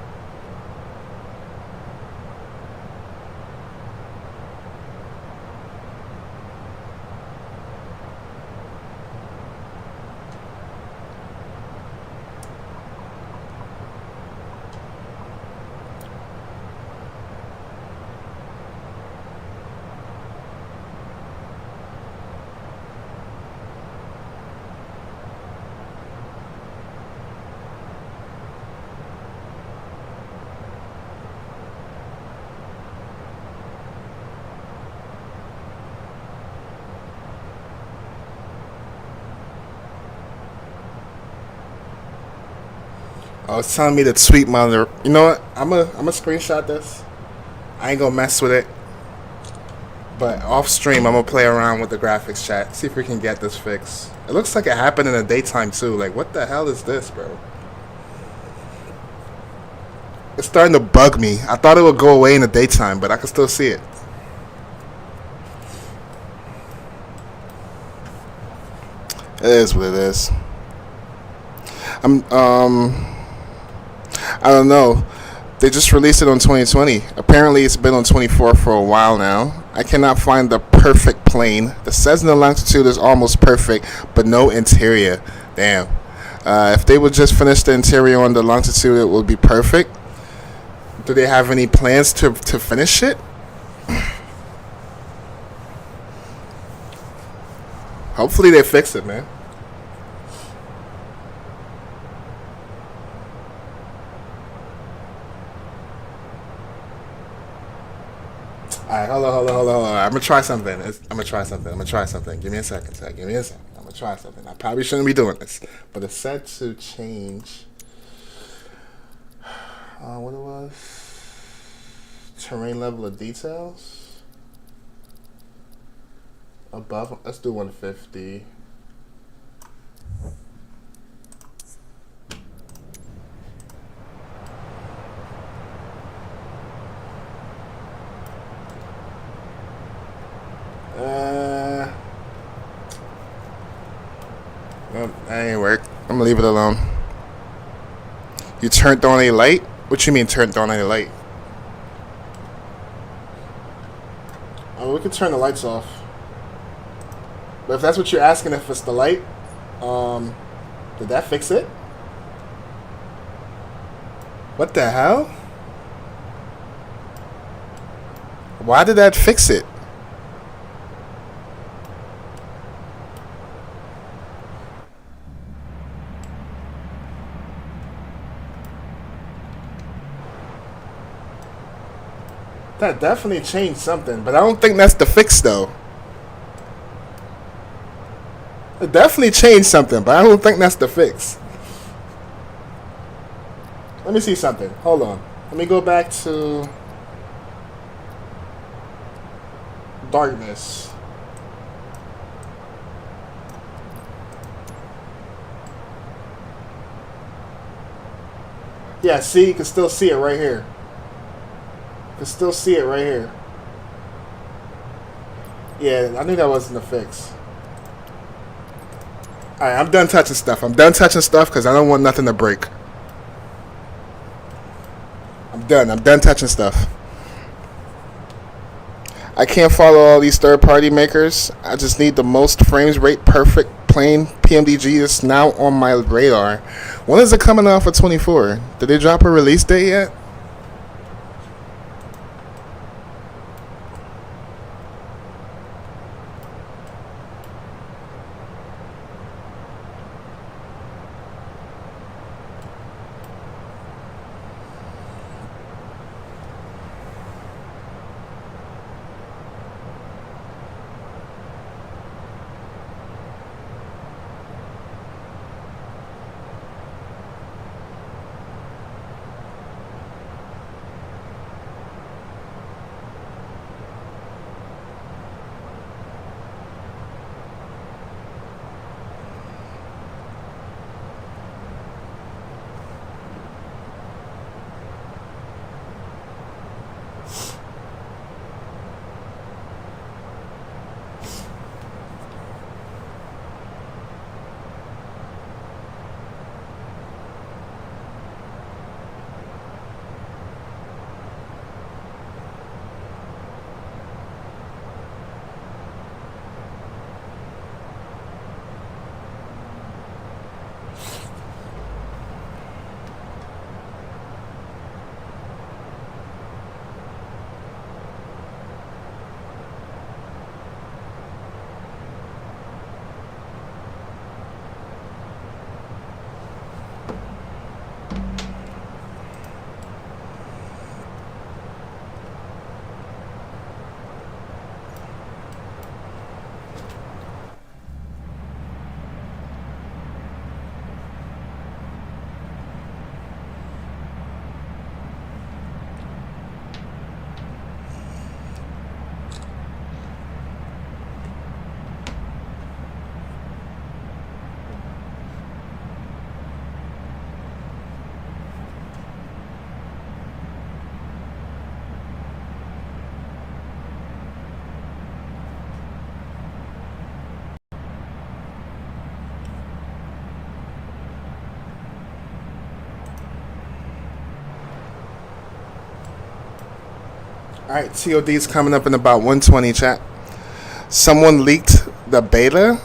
Oh, it's telling me to tweet monitor. You know what? I'm a screenshot this. I ain't gonna mess with it. But off stream, I'm gonna play around with the graphics chat. See if we can get this fixed. It looks like it happened in the daytime too. Like, what the hell is this, bro? It's starting to bug me. I thought it would go away in the daytime, but I can still see it. It is what it is. I don't know. They just released it on 2020. Apparently, it's been on 24 for a while now. I cannot find the perfect plane. The Cessna longitude is almost perfect, but no interior. Damn. If they would just finish the interior on the longitude, it would be perfect. Do they have any plans to finish it? Hopefully, they fix it, man. Alright, hold on. I'm gonna try something. Give me a second, Zach. I'm gonna try something. I probably shouldn't be doing this, but it's said to change. What it was? Terrain level of details. Above. Let's do 150. Well, that ain't work. I'm gonna leave it alone. You turned on a light? What you mean turned on a light? Oh, we can turn the lights off. But if that's what you're asking, if it's the light, did that fix it? What the hell? Why did that fix it? That definitely changed something, but I don't think that's the fix, though. It definitely changed something, but I don't think that's the fix. Let me see something. Hold on. Let me go back to darkness. Yeah, see? You can still see it right here. You can still see it right here. Yeah, I knew that wasn't a fix. Alright, I'm done touching stuff. Because I don't want nothing to break. I'm done touching stuff. I can't follow all these third-party makers. I just need the most frames rate perfect plain PMDG is now on my radar. When is it coming out for 24? Did they drop a release date yet? Alright, COD is coming up in about 120, chat. Someone leaked the beta.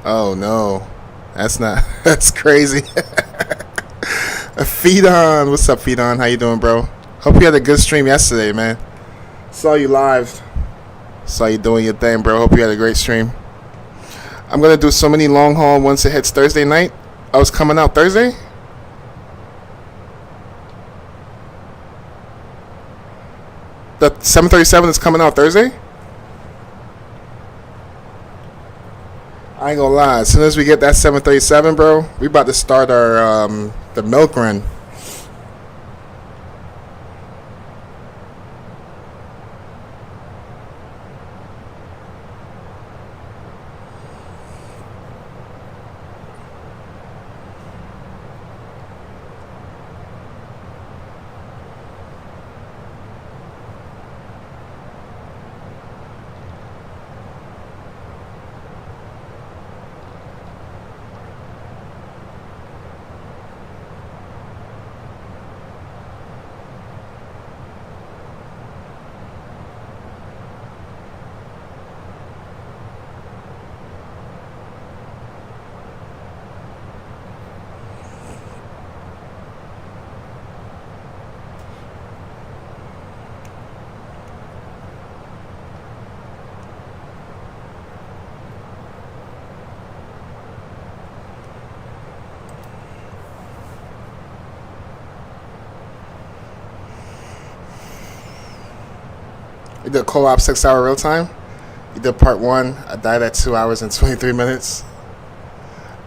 Oh no. That's not, that's crazy. Feedon, what's up, Feedon? How you doing, bro? Hope you had a good stream yesterday, man. Saw you live. Saw you doing your thing, bro. Hope you had a great stream. I'm gonna do so many long haul once it hits Thursday night. I was coming out Thursday. The 737 is coming out Thursday. I ain't gonna lie. As soon as we get that 737, bro, we about to start our the milk run. We did co-op 6 hour real time. We did part 1. I died at 2 hours and 23 minutes.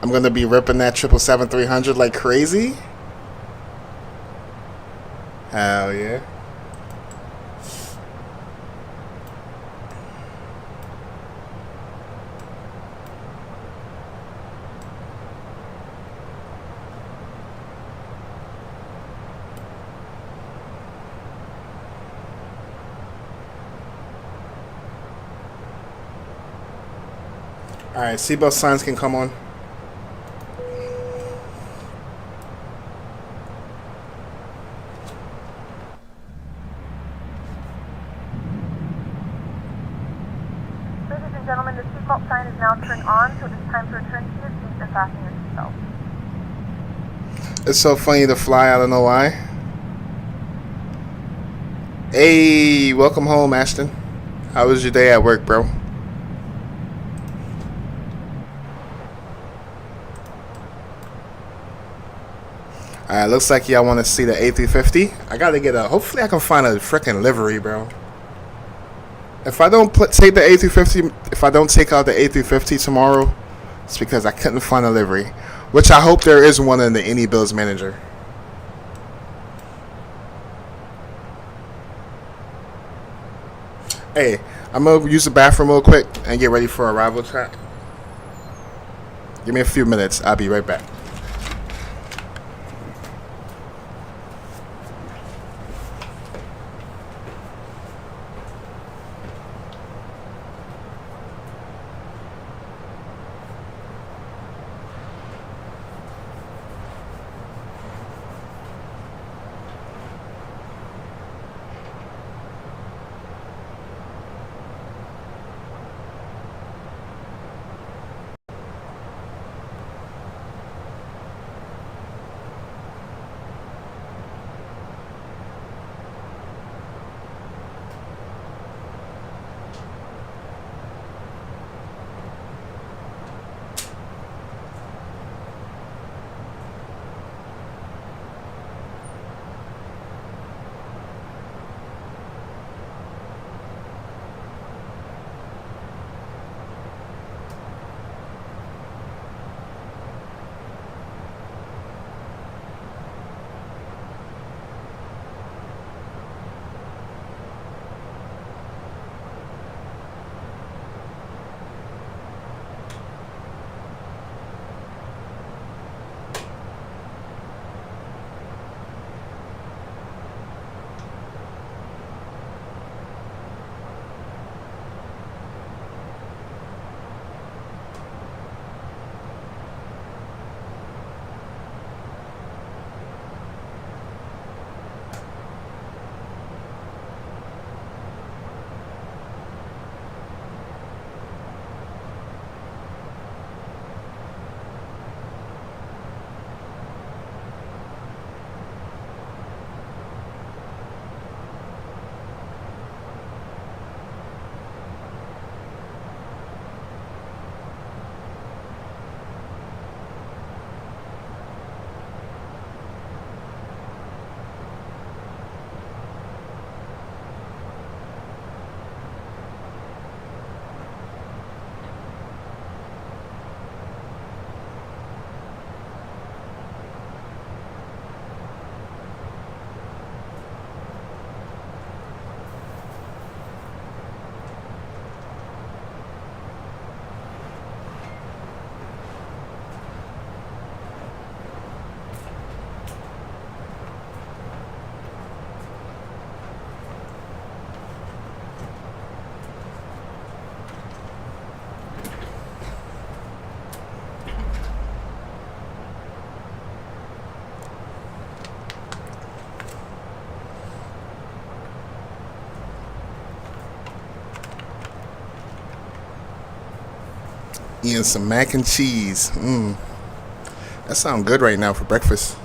I'm gonna be ripping that 777-300 like crazy. Hell yeah. Alright, seatbelt signs can come on. default sign is now turned on, so it is time to return to your seat and fasten your seatbelt. It's so funny to fly, I don't know why. Hey, welcome home, Ashton. How was your day at work, bro? Alright, looks like y'all want to see the A350. I gotta get hopefully I can find a freaking livery, bro. If I don't take the A350, if I don't take out the A350 tomorrow, it's because I couldn't find a livery. Which I hope there is one in the Any Bills manager. Hey, I'm going to use the bathroom real quick and get ready for arrival track. Give me a few minutes. I'll be right back. Eating some mac and cheese. That sounds good right now for breakfast.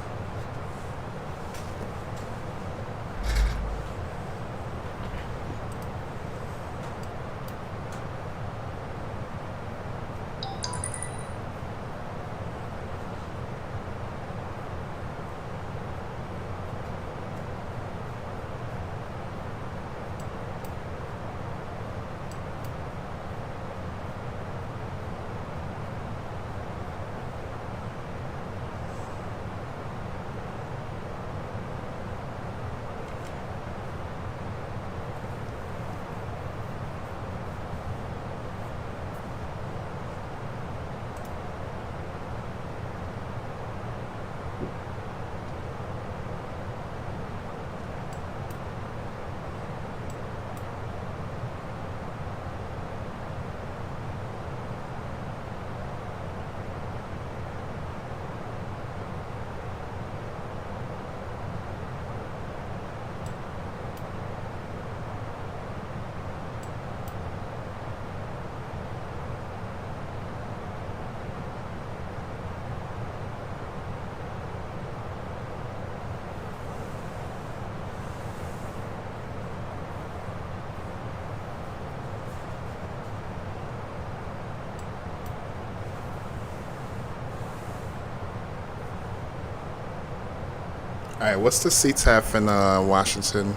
Alright, what's the CTAF in Washington?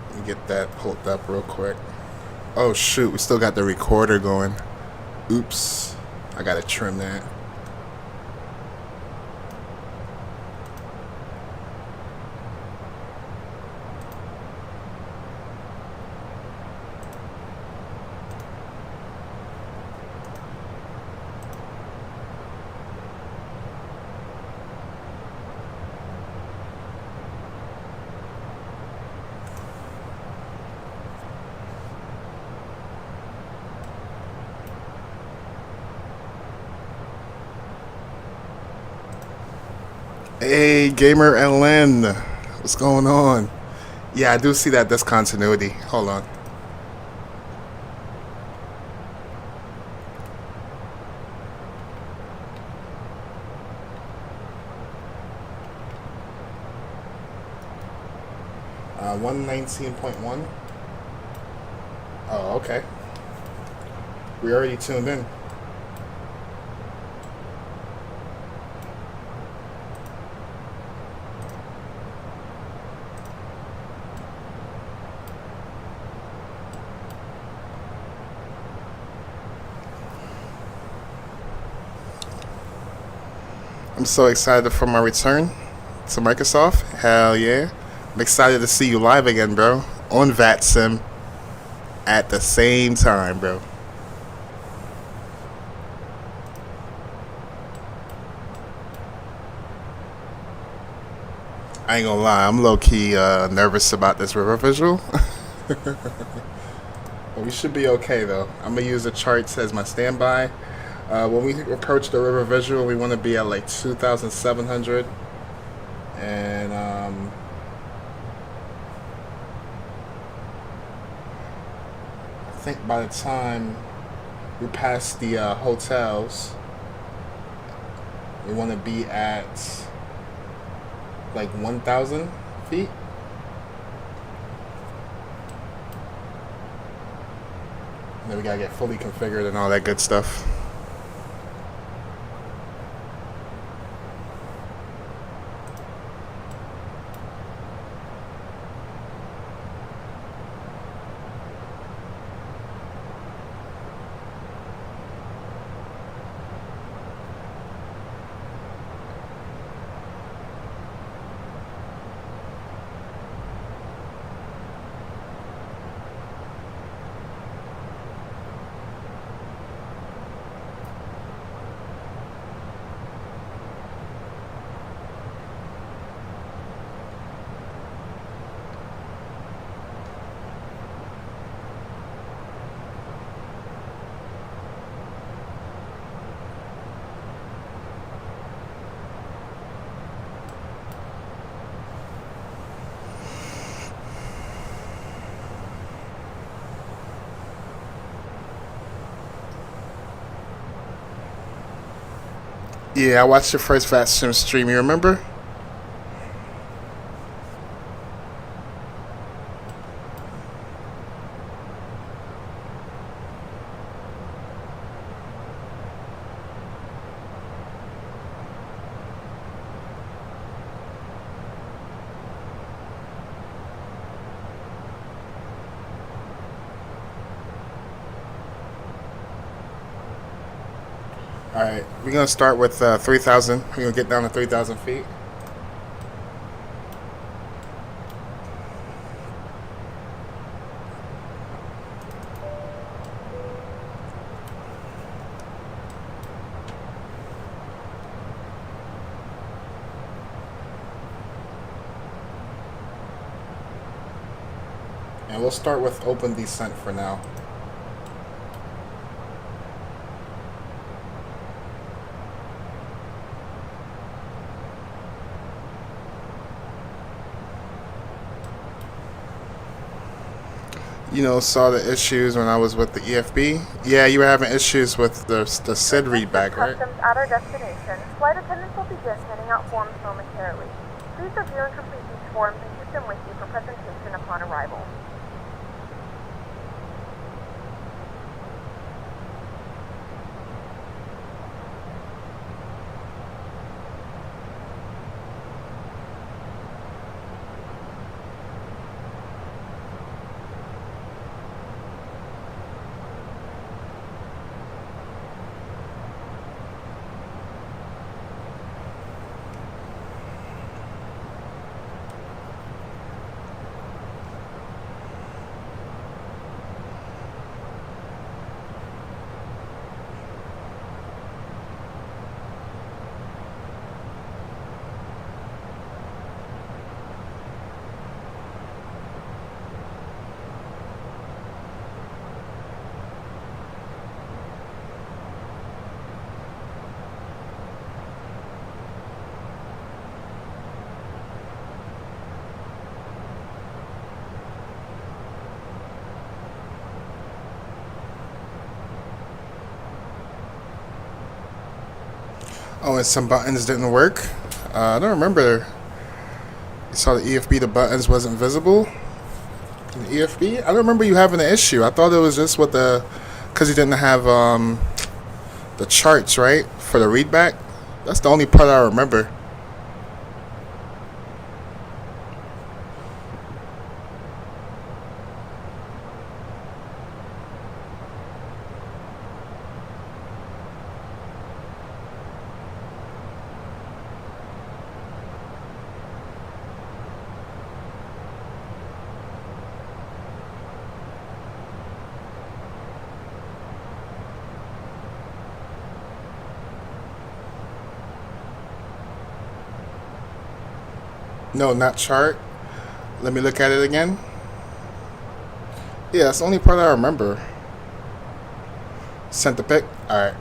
Let me get that pulled up real quick. Oh shoot, we still got the recorder going. Oops. I gotta trim that. Hey, Gamer LN. What's going on? Yeah, I do see that discontinuity. Hold on. Uh, 119.1. Oh, okay. We already tuned in. I'm so excited for my return to Microsoft. Hell yeah. I'm excited to see you live again, bro. On VATSIM at the same time, bro. I ain't gonna lie, I'm low-key nervous about this river visual. But we should be okay, though. I'm gonna use the charts as my standby. When we approach the river visual, we want to be at like 2,700. And I think by the time we pass the hotels, we want to be at like 1,000 feet. And then we gotta get fully configured and all that good stuff. Yeah, I watched your first VATSIM stream, you remember? Alright, we're going to start with 3,000. We're going to get down to 3,000 feet. And we'll start with open descent for now. You know, saw the issues when I was with the EFB. Yeah, you were having issues with the SID readback, right? Customs at our destination. Flight attendants will begin handing out forms momentarily. Please review and complete these forms and keep them with you for presentation upon arrival. Oh, and some buttons didn't work. I don't remember. You saw the EFB, the buttons wasn't visible. In the EFB? I don't remember you having an issue. I thought it was just with the, because you didn't have the charts, right, for the readback. That's the only part I remember. No, not chart. Let me look at it again. Yeah, that's the only part I remember. Sent the pic. Alright.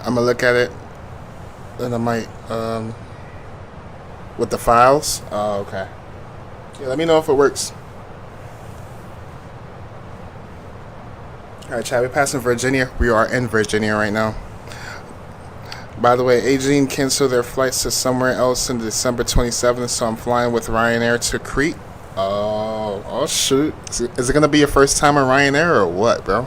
I'm gonna look at it, and I might with the files. Oh, okay. Yeah, let me know if it works. All right, Chad. We're passing Virginia. We are in Virginia right now. By the way, Agene canceled their flights to somewhere else in December 27th, so I'm flying with Ryanair to Crete. Oh shoot! Is it gonna be your first time on Ryanair or what, bro?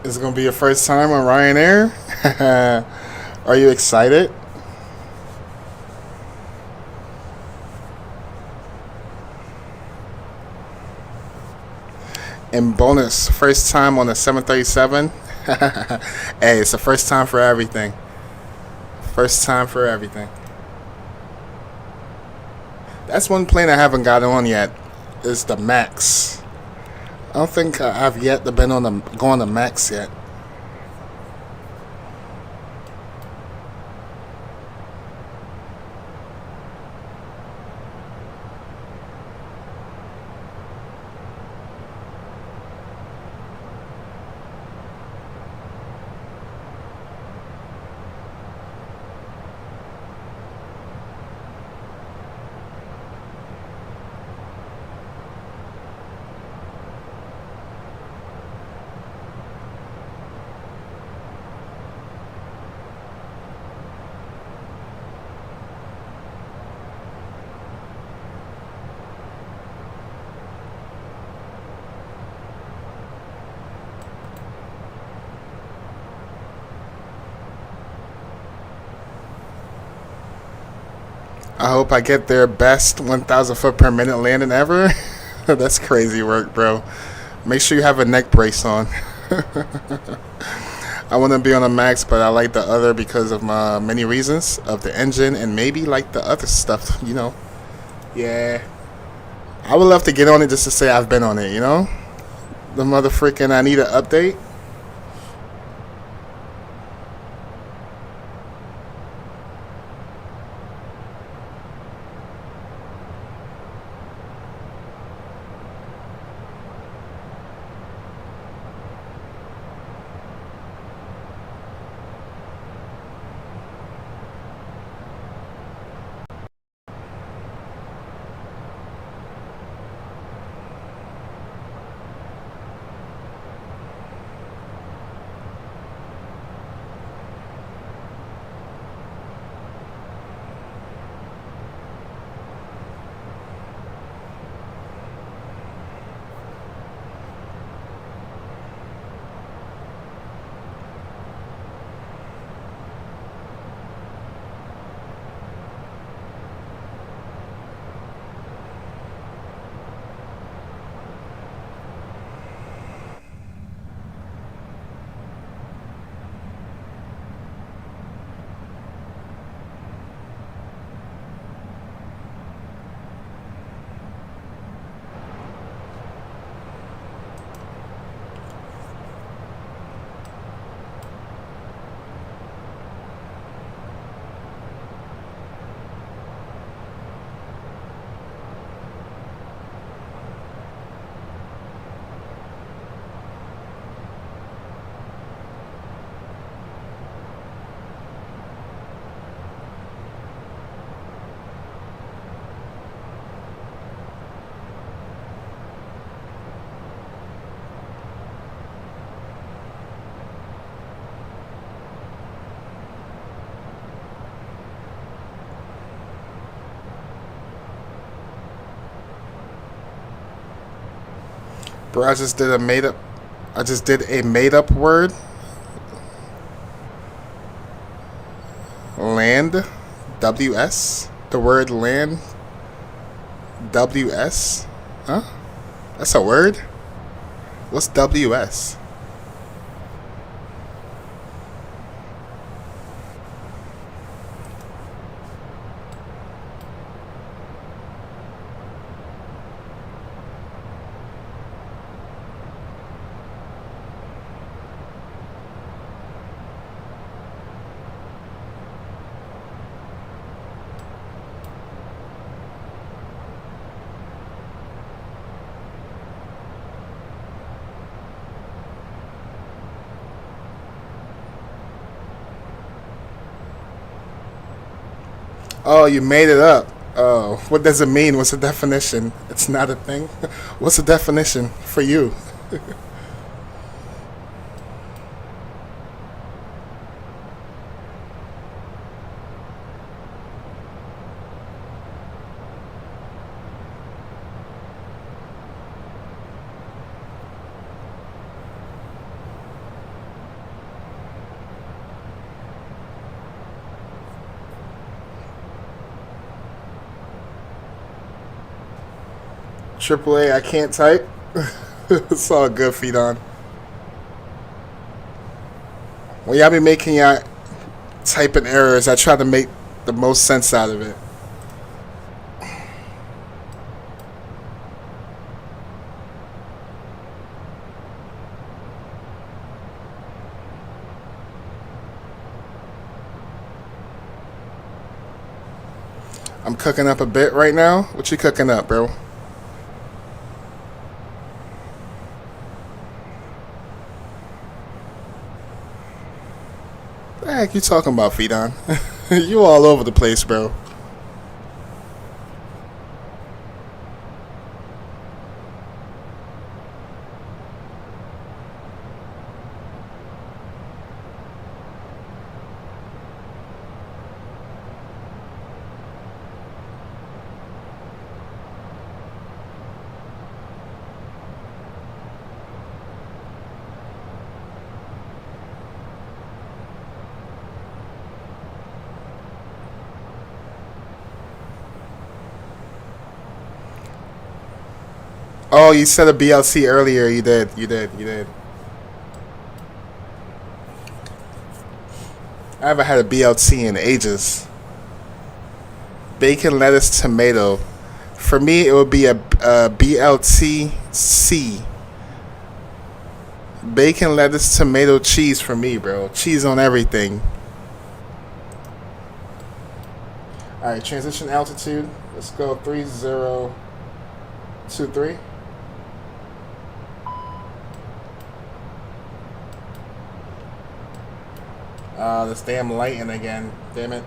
Is it gonna be your first time on Ryanair? Are you excited? And bonus, first time on the 737. Hey, it's the first time for everything. First time for everything. That's one plane I haven't got on yet. Is the Max. I don't think I've yet been on the go on the Max yet. I hope I get their best 1,000 foot per minute landing ever. That's crazy work, bro. Make sure you have a neck brace on. I want to be on a Max, but I like the other because of many reasons of the engine and maybe like the other stuff, you know. Yeah. I would love to get on it just to say I've been on it, you know. The mother freaking I need an update. Bro, I just did a made up word. Land. WS. The word land. WS. Huh? That's a word? What's WS? Oh, you made it up. Oh, what does it mean? What's the definition? It's not a thing. What's the definition for you? AAA, I can't type. It's all good, feet on. When y'all be making y'all typing errors, I try to make the most sense out of it. I'm cooking up a bit right now. What you cooking up, bro? What the heck you talking about, feet on? You all over the place, bro. Oh, you said a BLC earlier. You did. I haven't had a BLT in ages. Bacon, lettuce, tomato. For me, it would be a BLTC. Bacon, lettuce, tomato, cheese for me, bro. Cheese on everything. Alright, transition altitude. Let's go 3023. This damn lighting again. Damn it.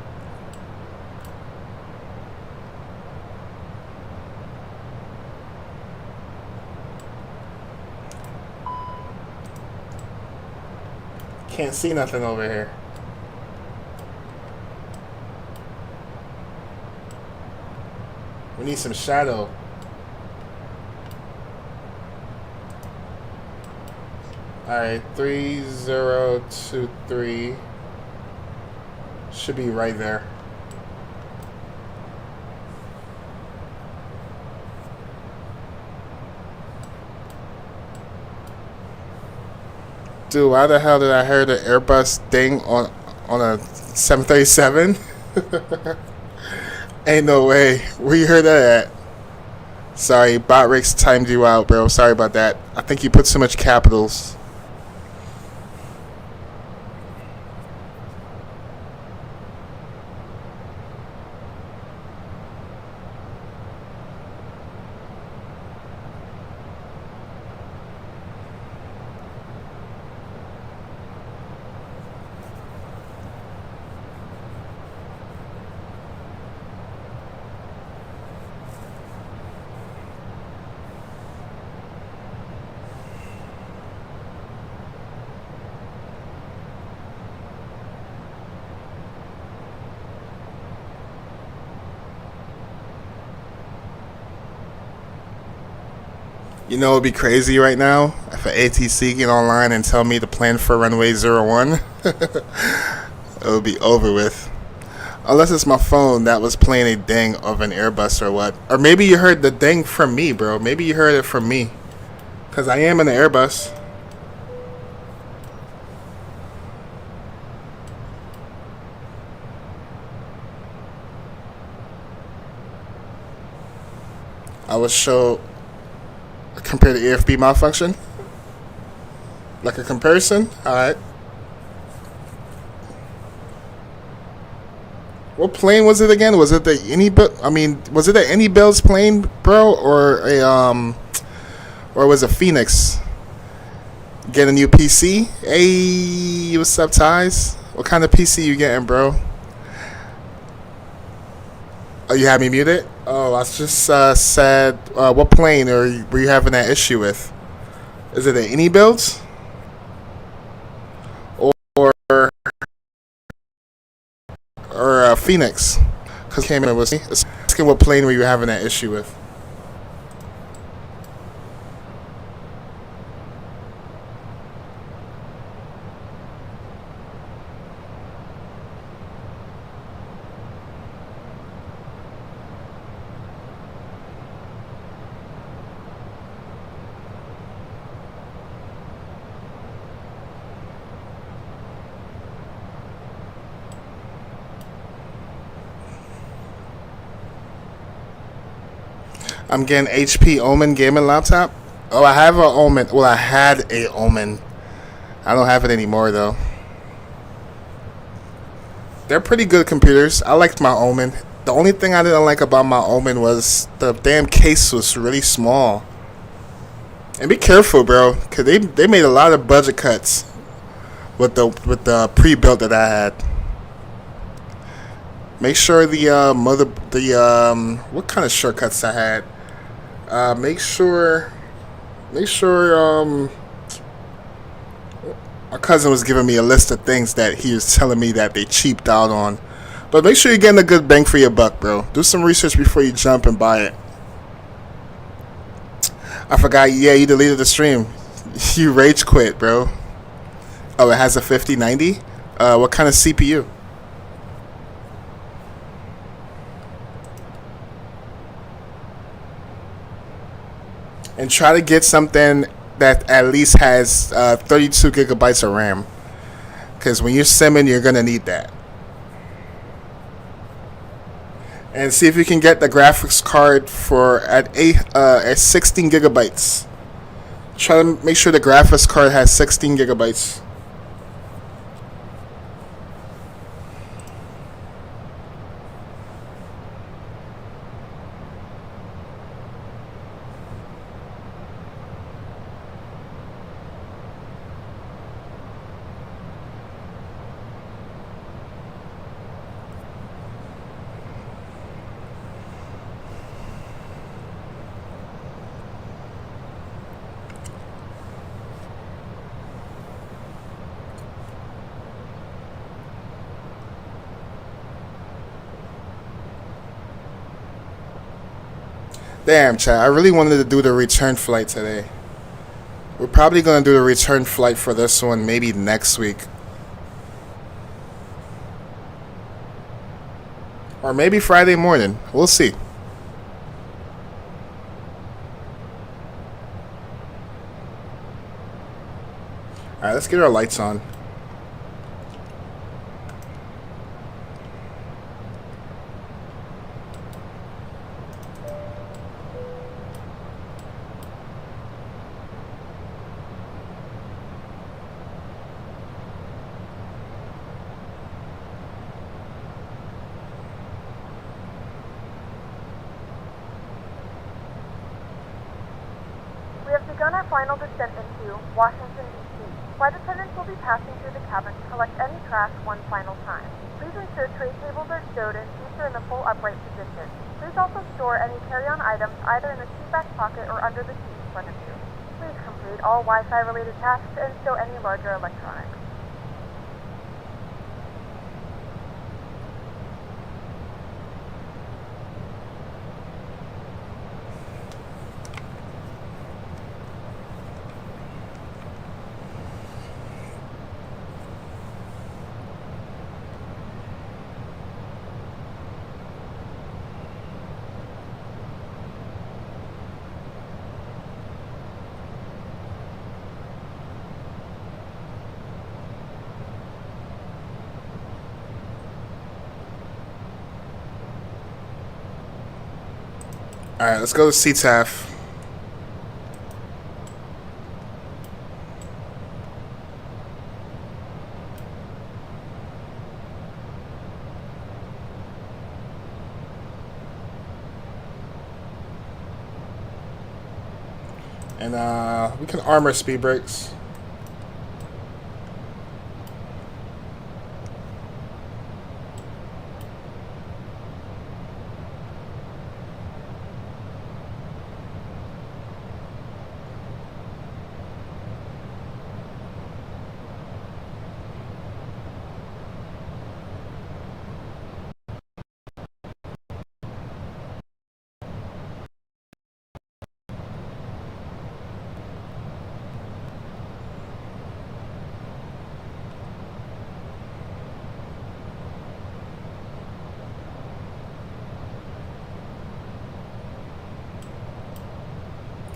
Can't see nothing over here. We need some shadow. Alright, 3023 should be right there. Dude, why the hell did I hear the Airbus thing on a 737? Ain't no way. Where you heard that at? Sorry, Botrix timed you out, bro. Sorry about that. I think you put so much capitals. You know, it'd be crazy right now if an ATC get online and tell me to plan for runway 01. It would be over with. Unless it's my phone that was playing a ding of an Airbus or what. Or maybe you heard the ding from me, bro. Maybe you heard it from me. Because I am in the Airbus. I will show, compare the AFB malfunction. Like a comparison? Alright. What plane was it again? Was it the was it the Anybuilds plane, bro, or was it FENIX? Get a new PC? Hey, what's up, Ties? What kind of PC you getting, bro? Oh, you had me muted? Oh, I just said, what plane were you having that issue with? Is it the Anybuilds? Or FENIX? Because came in with me. Asking what plane were you having that issue with? I'm getting HP Omen gaming laptop. Oh, I have a Omen. Well, I had a Omen. I don't have it anymore, though. They're pretty good computers. I liked my Omen. The only thing I didn't like about my Omen was the damn case was really small. And be careful, bro, because they made a lot of budget cuts with the pre-built that I had. Make sure what kind of shortcuts I had. Make sure my cousin was giving me a list of things that he was telling me that they cheaped out on. But make sure you're getting a good bang for your buck, bro. Do some research before you jump and buy it. I forgot, yeah, you deleted the stream. You rage quit, bro. Oh, it has a 5090? What kind of CPU? And try to get something that at least has 32 gigabytes of RAM. Because when you're simming, you're going to need that. And see if you can get the graphics card at 16 gigabytes. Try to make sure the graphics card has 16 gigabytes. Damn, Chad, I really wanted to do the return flight today. We're probably going to do the return flight for this one maybe next week. Or maybe Friday morning. We'll see. Alright, let's get our lights on. Begun our final descent into Washington, D.C. Flight attendants will be passing through the cabin to collect any trash one final time. Please ensure tray tables are stowed and seats are in the full upright position. Please also store any carry-on items either in the seat back pocket or under the seat in front of you. Please complete all Wi-Fi related tasks and stow any larger electronics. Alright, let's go to CTAF. And we can armor speed brakes.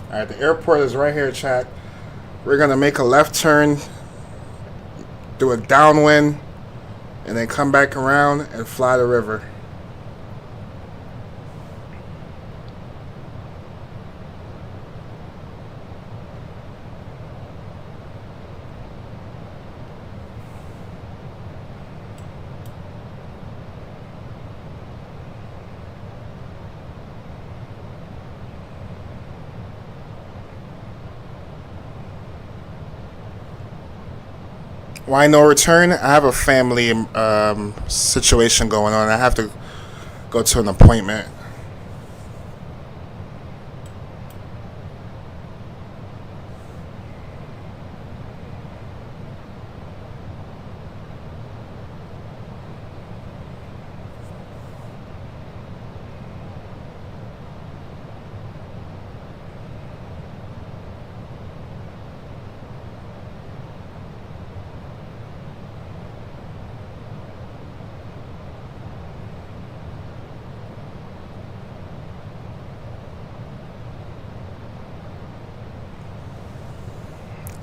Alright, the airport is right here, chat. We're going to make a left turn, do a downwind, and then come back around and fly the river. Why no return? I have a family situation going on. I have to go to an appointment.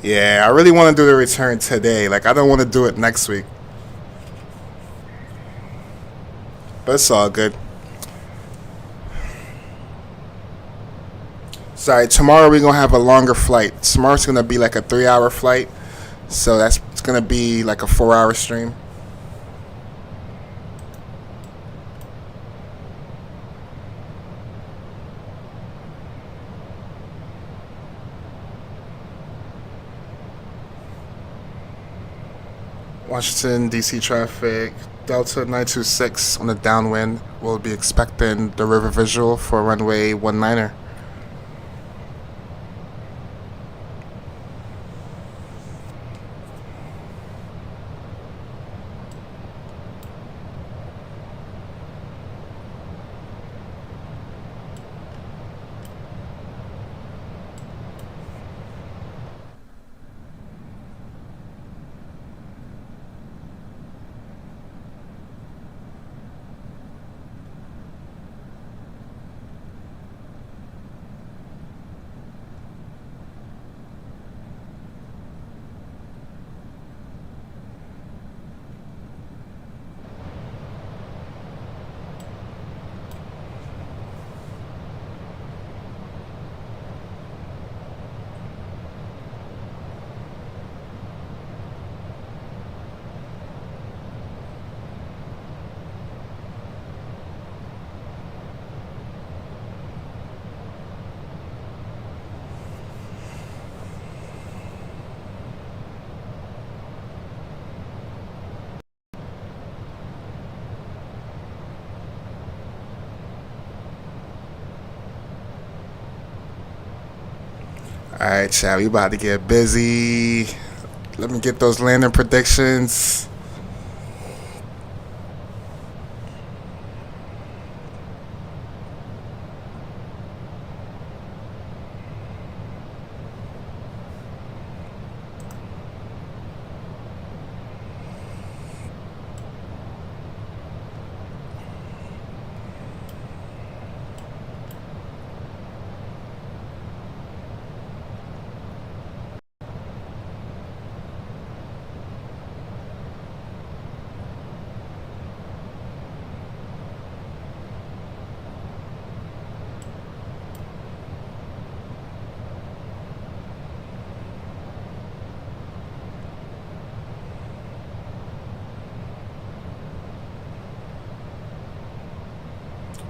Yeah, I really want to do the return today. Like, I don't want to do it next week. But it's all good. Sorry, tomorrow we're going to have a longer flight. Tomorrow's going to be like a 3-hour flight. So it's going to be like a 4-hour stream. Washington, D.C. traffic, Delta 926 on the downwind. We'll be expecting the river visual for runway 19er. Alright, chat, we about to get busy. Let me get those landing predictions.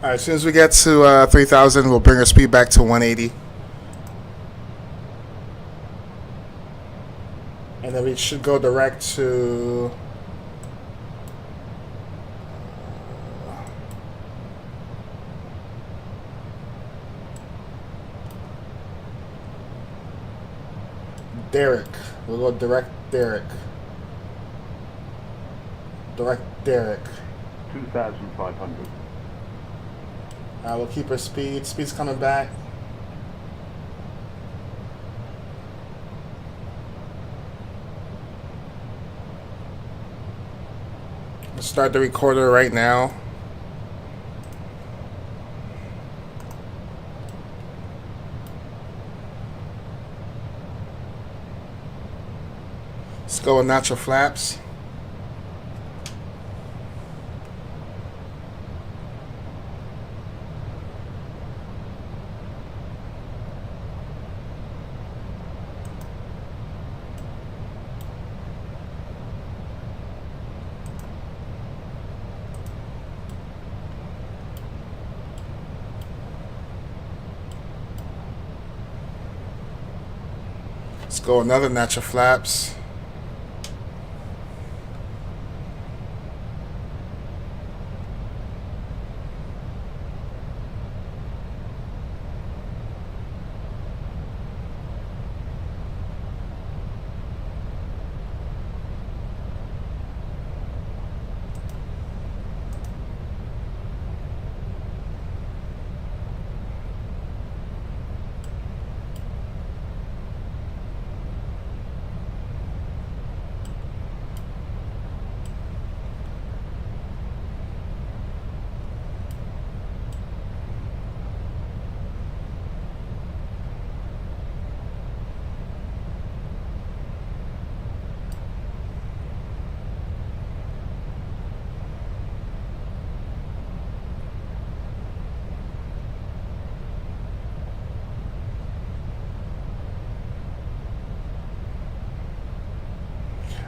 Alright, as soon as we get to 3,000, we'll bring our speed back to 180. And then we should go direct to... Derek. We'll go direct Derek. Direct Derek. 2,500. We'll keep our speed. Speed's coming back. Let's start the recorder right now. Let's go with natural flaps. Let's go another natural flaps.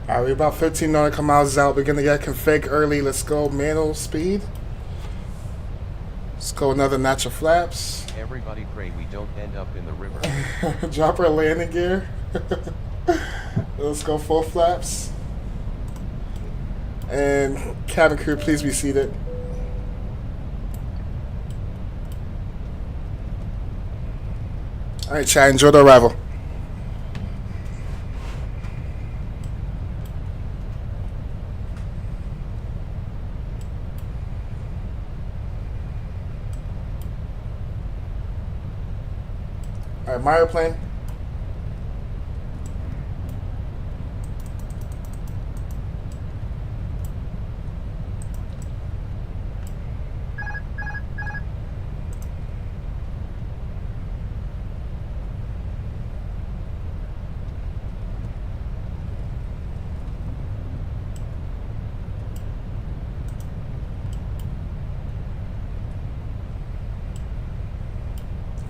Alright, we're about 15 nautical miles out. We're gonna get config early. Let's go manual speed. Let's go another natural flaps. Everybody pray we don't end up in the river. Drop our landing gear. Let's go full flaps. And cabin crew, please be seated. Alright, chat, enjoy the arrival. Alright, my airplane.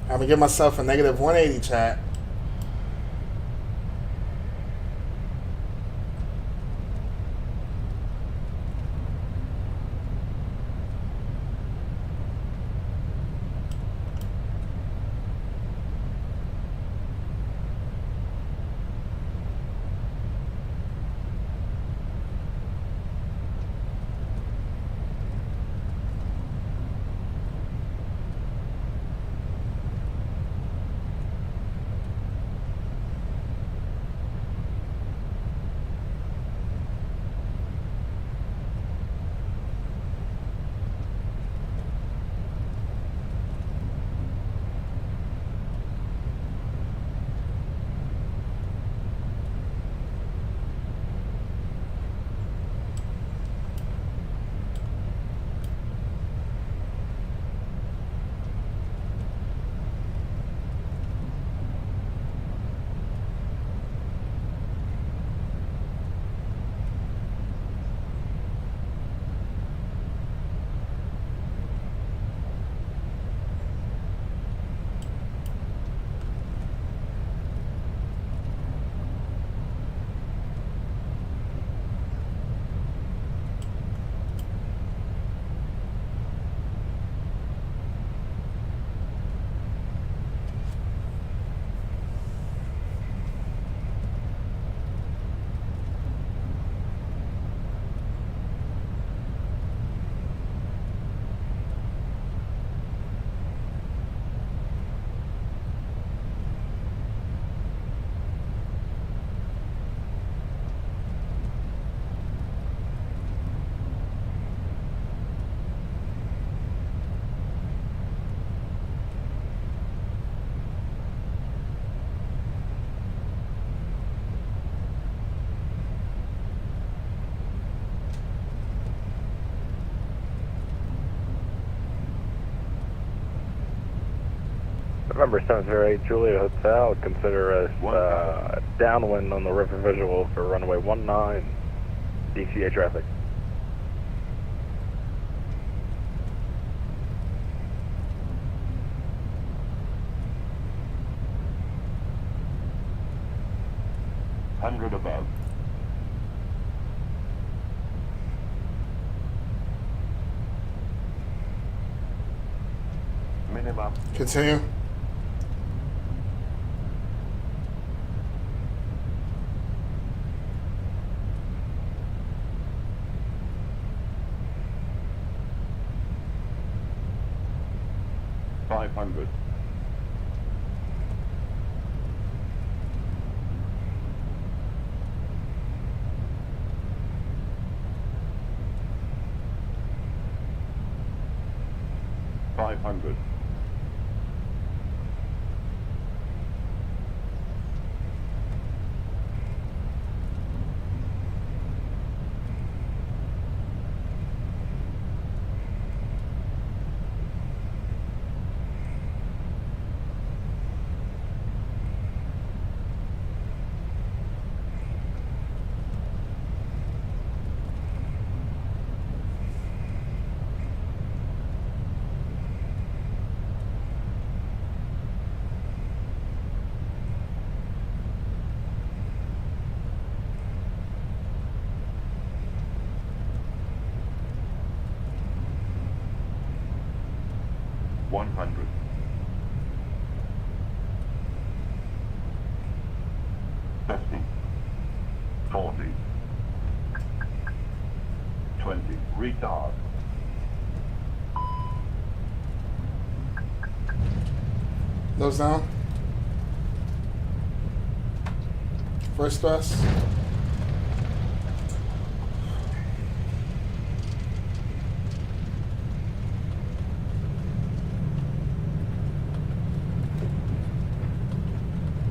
I'm gonna give myself a negative 180, chat. November 708 Juliet Hotel, consider us downwind on the river visual for runway 19, DCA traffic. Hundred above. Minimum. Continue. $500. $500. $100. $50. $40. $20. Retard. Nose down. First thrust.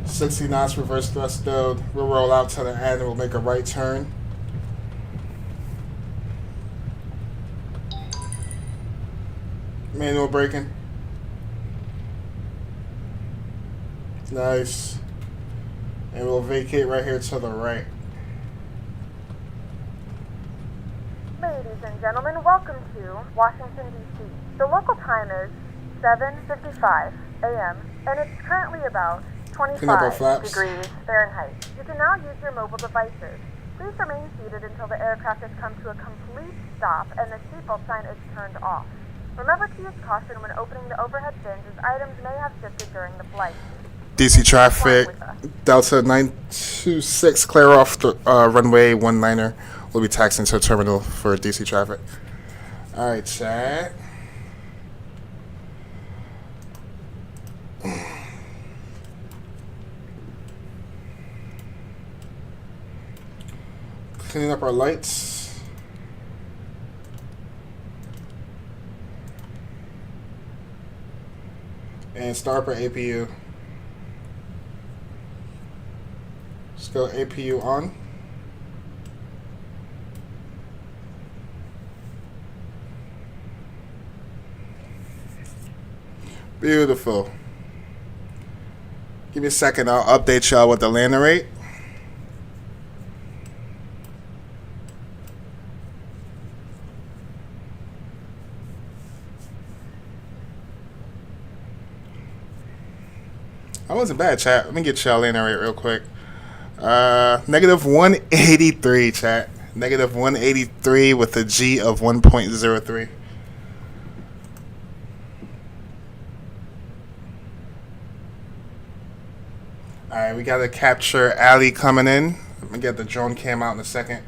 $60 knots reverse thrust stowed. We'll roll out to the end and we'll make a right turn. Manual braking. Nice. And we'll vacate right here to the right. Ladies and gentlemen, welcome to Washington, D.C. The local time is 7:55 a.m. and it's currently about 25 degrees Fahrenheit. You can now use your mobile devices. Please remain seated until the aircraft has come to a complete stop and the seatbelt sign is turned off. Remember to use caution when opening the overhead bins as items may have shifted during the flight. DC traffic, Delta 926, clear off the runway 19er. We'll be taxiing to a terminal for DC traffic. All right, chat. Cleaning up our lights. And start our APU. Let's go APU on. Beautiful. Give me a second, I'll update y'all with the landing rate. That wasn't bad, chat. Let me get y'all landing rate real quick. Negative 183, chat. Negative 183 with a G of 1.03. Alright, we got to capture Ali coming in. Let me get the drone cam out in a second.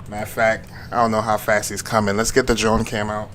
Matter of fact, I don't know how fast he's coming. Let's get the drone cam out.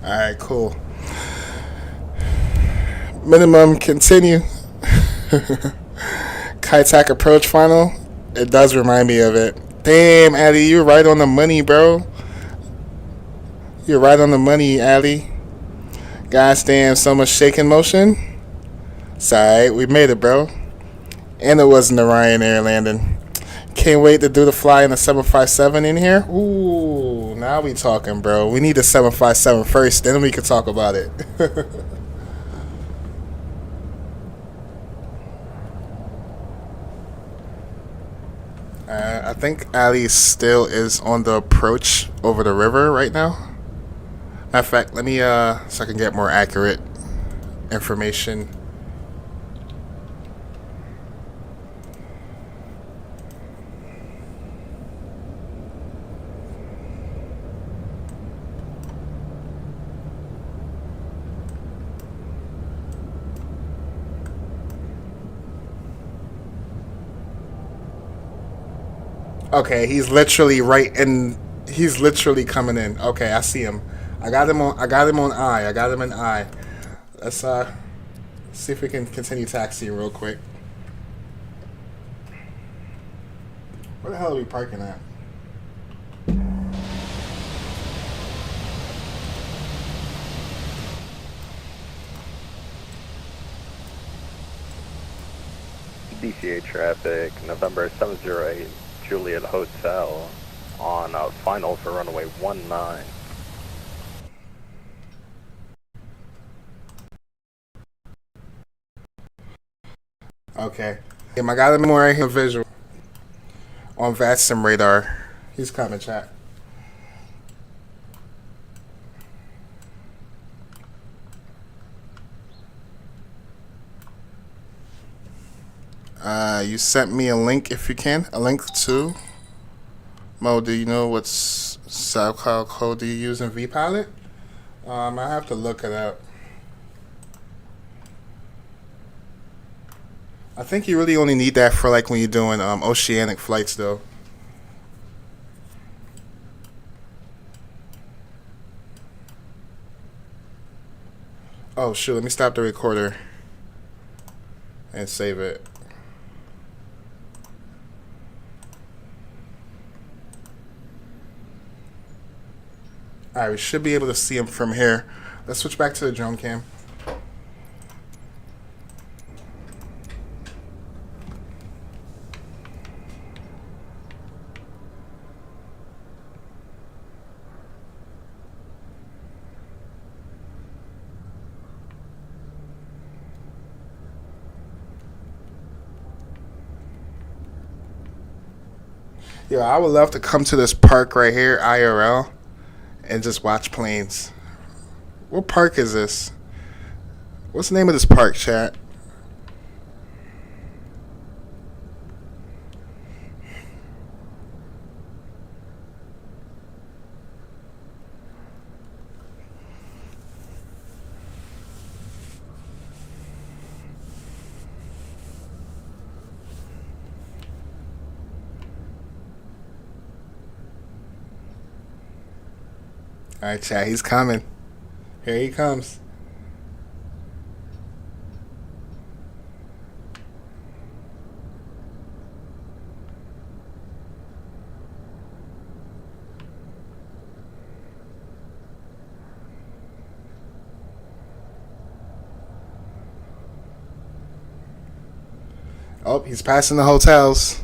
Alright, cool. Minimum continue. Kai-Tak approach final. It does remind me of it. Damn, Addy, you're right on the money, bro. You're right on the money, Addy. Gosh damn, so much shaking motion. It's alright, we made it, bro. And it wasn't a Ryanair landing. Can't wait to do the fly in the 757 in here. Ooh, now we talking, bro. We need the 757 first, then we can talk about it. I think Ali still is on the approach over the river right now. Matter of fact, let me so I can get more accurate information. Okay, he's literally right in. He's literally coming in. Okay, I see him. I got him on eye. I got him in eye. Let's see if we can continue taxiing real quick. Where the hell are we parking at? DCA traffic, November 708, Juliet Hotel, on final for runway 19. Okay. I got him more right here visual on VATSIM radar. He's coming, chat. You sent me a link if you can. A link to Mo, do you know what SoundCloud code do you use in vPilot? I have to look it up. I think you really only need that for like when you're doing oceanic flights though. Oh shoot, let me stop the recorder and save it. Alright, we should be able to see him from here. Let's switch back to the drone cam. Yo, I would love to come to this park right here, IRL, and just watch planes. What park is this? What's the name of this park, chat? Alright, chat, he's coming. Here he comes. Oh, he's passing the hotels.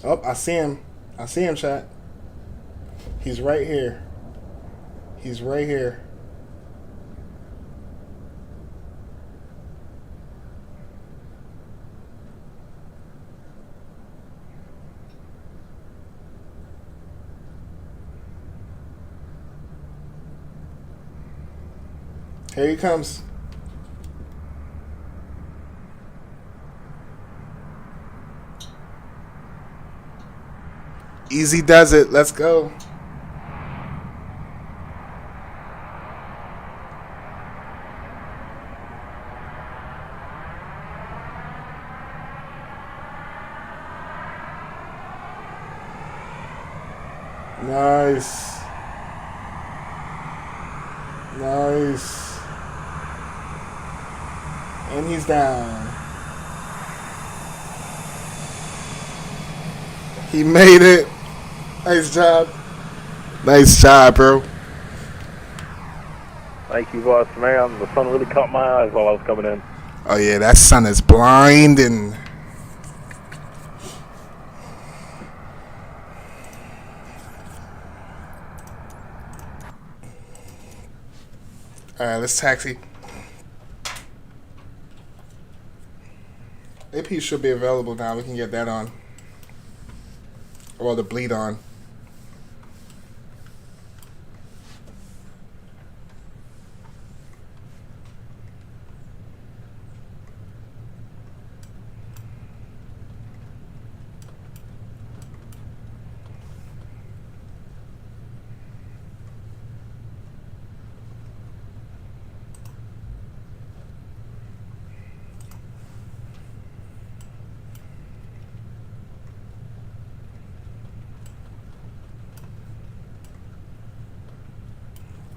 Oh, I see him. I see him, chat. He's right here. He's right here. Here he comes. Easy does it. Let's go. Nice. Nice. And he's down. He made it. Nice job. Nice job, bro. Thank you, boss man. The sun really caught my eyes while I was coming in. Oh yeah, that sun is blinding. Alright, let's taxi. AP should be available now. We can get that on. Or the bleed on.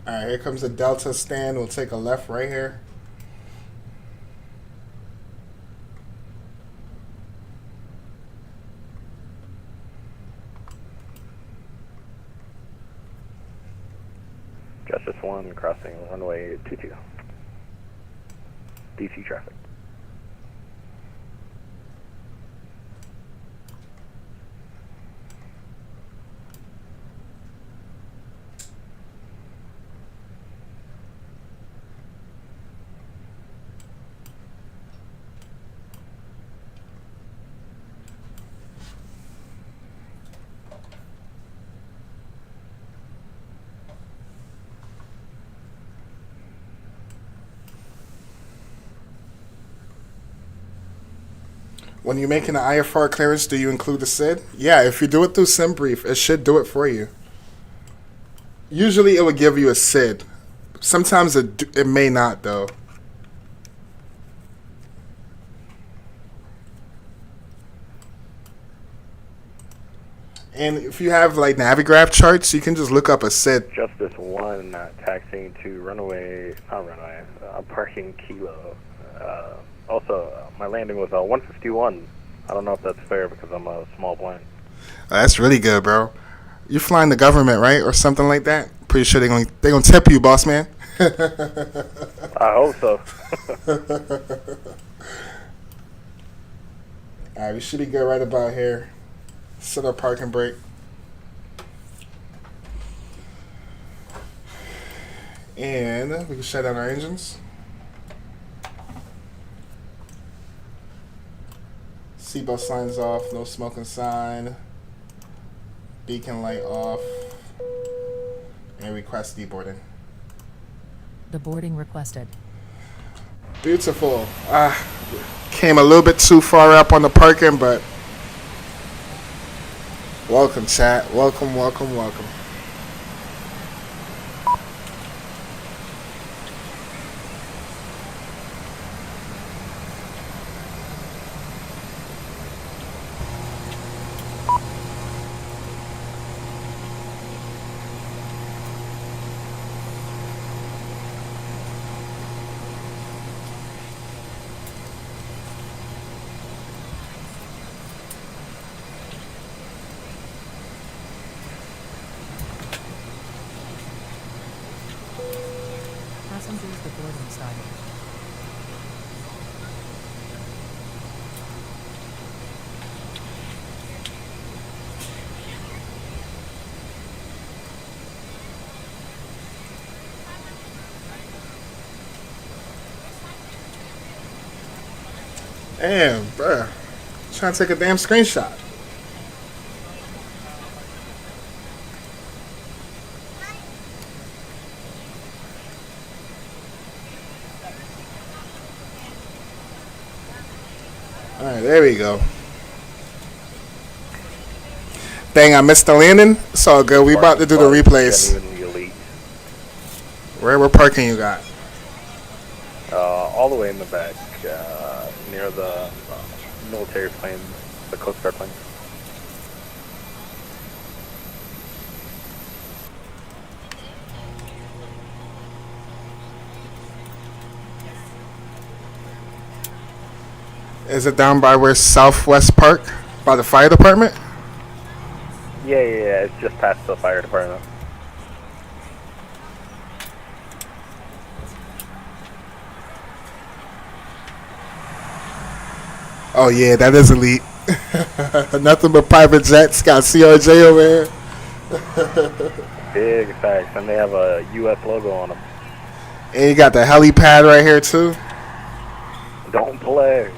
Alright, here comes the Delta stand. We'll take a left right here. Justice 1 crossing runway 22. DC traffic. When you're making an IFR clearance, do you include the SID? Yeah, if you do it through SimBrief, it should do it for you. Usually it will give you a SID. Sometimes it may not, though. And if you have like Navigraph charts, you can just look up a SID. Justice 1 taxiing to parking Kilo. Also, my landing was 151. I don't know if that's fair because I'm a small plane. That's really good, bro. You're flying the government, right? Or something like that? Pretty sure they're gonna tip you, boss man. I hope so. Alright, we should be good right about here. Set our parking brake. And we can shut down our engines. Seatbelt signs off, no smoking sign. Beacon light off. And request deboarding. Deboarding requested. Beautiful. Came a little bit too far up on the parking, but welcome, chat. Welcome, welcome, welcome. Passengers deboarding started. Damn, bruh. Trying to take a damn screenshot. Alright, there we go. Dang, I missed the landing. It's all good. We about to do the replays. Where parking you got? All the way in the back, near the military plane, the Coast Guard plane. Is it down by where Southwest Park? By the fire department? Yeah, it's just past the fire department. Oh yeah, that is elite. Nothing but private jets. Got CRJ over here. Big facts, and they have a U.S. logo on them. And you got the helipad right here too. Don't play.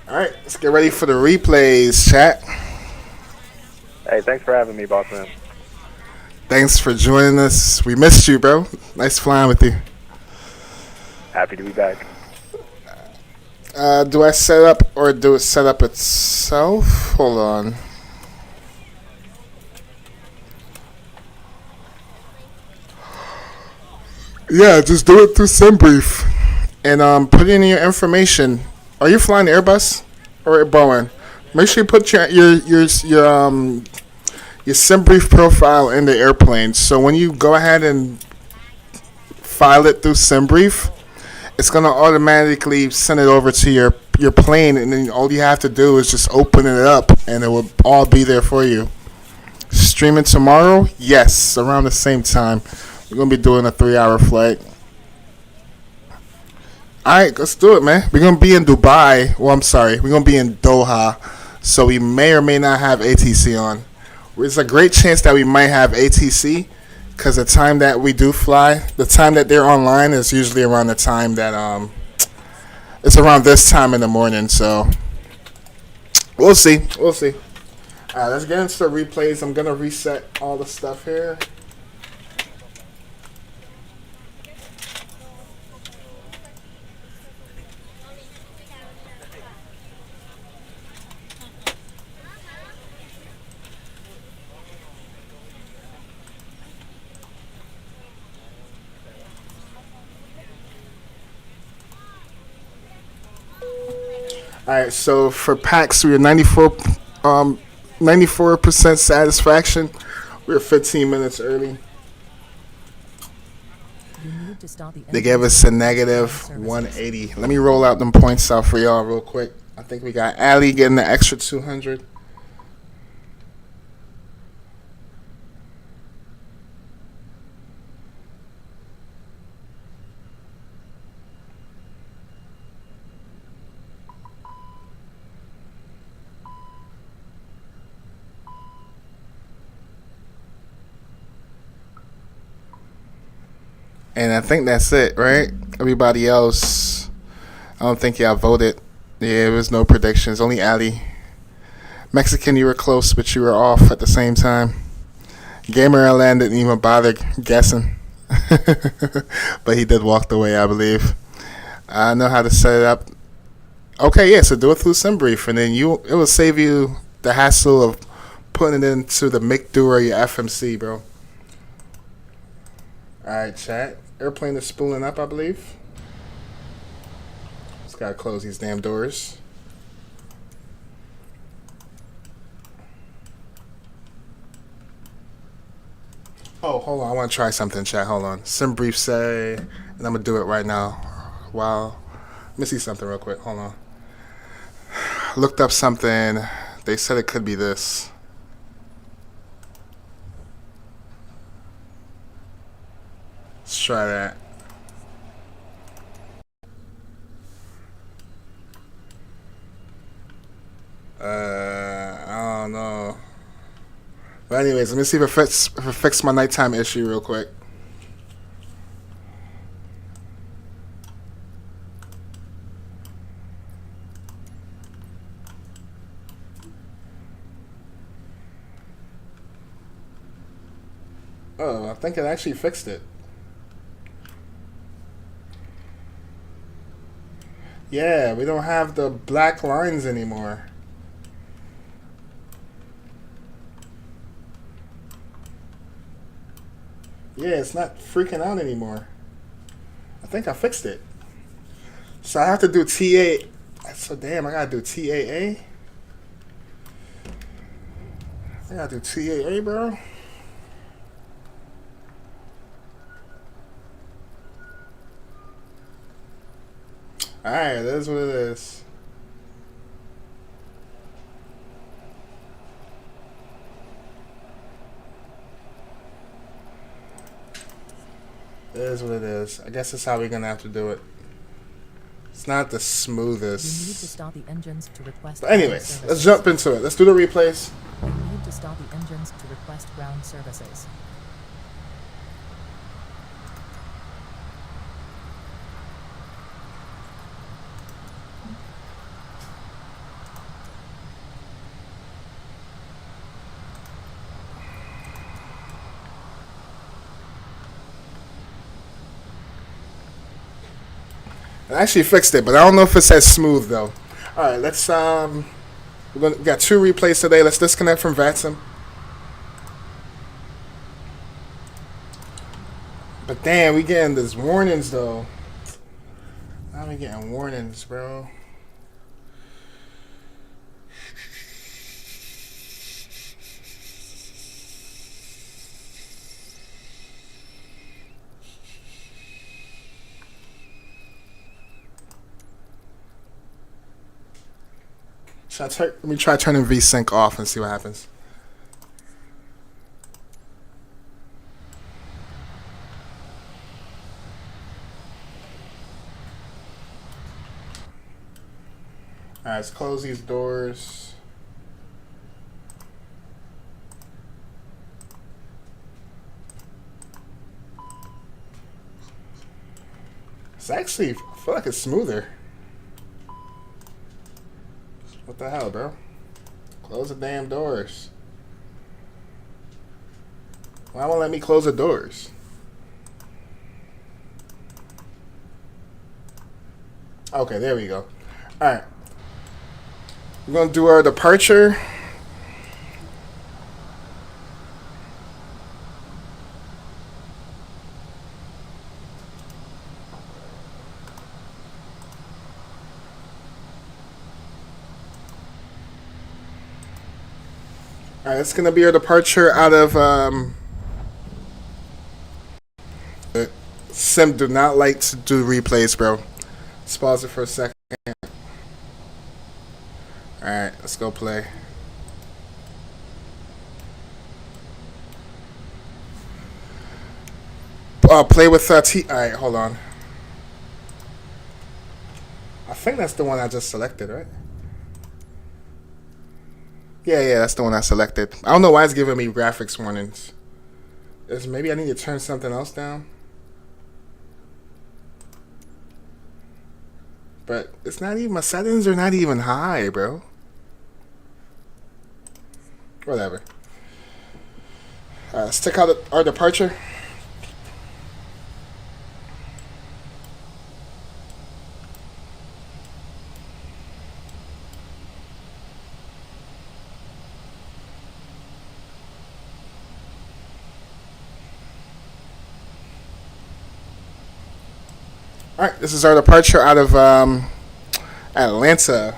Alright, let's get ready for the replays, chat. Hey, thanks for having me, boss man. Thanks for joining us. We missed you, bro. Nice flying with you. Happy to be back. Do I set up or do it set up itself? Hold on. Yeah, just do it through SimBrief. And put in your information. Are you flying Airbus or Boeing? Make sure you put your SimBrief profile in the airplane. So when you go ahead and file it through SimBrief, it's gonna automatically send it over to your plane, and then all you have to do is just open it up, and it will all be there for you. Streaming tomorrow? Yes, around the same time. We're gonna be doing a 3-hour flight. Alright, let's do it, man. We're going to be in Dubai. Well, I'm sorry. We're going to be in Doha. So we may or may not have ATC on. There's a great chance that we might have ATC because the time that we do fly, the time that they're online is usually around the time that, it's around this time in the morning. So we'll see. We'll see. Alright, let's get into the replays. I'm going to reset all the stuff here. Alright, so for PAX, we are 94% satisfaction. We're 15 minutes early. They gave us a negative 180. Let me roll out them points out for y'all real quick. I think we got Ali getting the extra 200. And I think that's it, right? Everybody else, I don't think y'all voted. Yeah, there was no predictions. Only Ali. Mexican, you were close, but you were off at the same time. Gamer Alan didn't even bother guessing. But he did walk away, I believe. I know how to set it up. Okay, yeah, so do it through SimBrief, and then it will save you the hassle of putting it into the MICDO or your FMC, bro. Alright, chat. Airplane is spooling up, I believe. Just gotta close these damn doors. Oh, hold on. I want to try something, chat. Hold on. SimBrief say, and I'm gonna do it right now. Wow. Let me see something real quick. Hold on. Looked up something. They said it could be this. Let's try that. I don't know. But anyways, let me see if it fixed my nighttime issue real quick. Oh, I think it actually fixed it. Yeah, we don't have the black lines anymore. Yeah, it's not freaking out anymore. I think I fixed it. So I have to do TA. So damn, I gotta do TAA? I gotta do TAA, bro? Alright, that is what it is. It is what it is. I guess that's how we're gonna have to do it. It's not the smoothest. You need to stop the engines to request. But anyways, let's jump into it. Let's do the replays. You need to stop the engines to request ground services. I actually fixed it, but I don't know if it says smooth though. All right, let's we got 2 replays today. Let's disconnect from VATSIM. But damn, we getting these warnings though. Now we getting warnings, bro. Let me try turning VSync off and see what happens. Alright, let's close these doors. It's actually, I feel like it's smoother. What the hell, bro? Close the damn doors. Why won't let me close the doors? Okay, there we go. Alright. We're going to do our departure. Alright, it's going to be our departure out of Sim do not like to do replays, bro. Let's pause it for a second. Alright, let's go play. Play with Alright, hold on. I think that's the one I just selected, right? Yeah, that's the one I selected. I don't know why it's giving me graphics warnings. Maybe I need to turn something else down. But it's not even, my settings are not even high, bro. Whatever. Let's check out our departure. Alright, this is our departure out of Atlanta.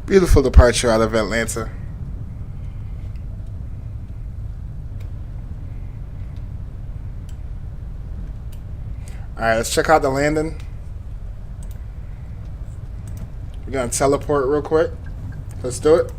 Beautiful departure out of Atlanta. Alright, let's check out the landing. We're gonna teleport real quick. Let's do it.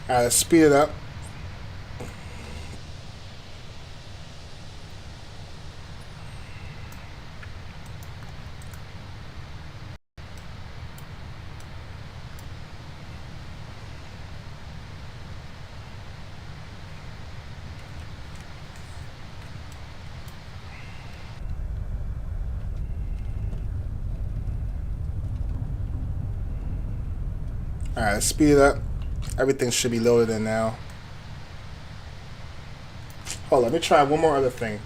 Alright, let's speed it up. Alright, let's speed it up. Everything should be loaded in now. Hold on, let me try one more other thing.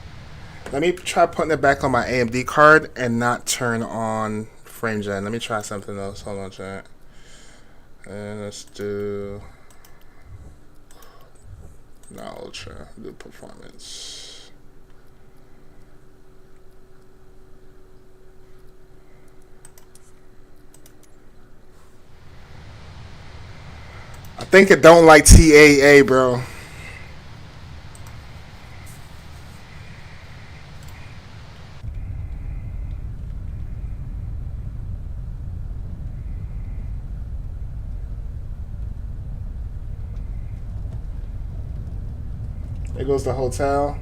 Let me try putting it back on my AMD card and not turn on frame gen. Let me try something else. Hold on, chat. And let's do not ultra. Do performance. I think it don't like TAA, bro. There goes the hotel.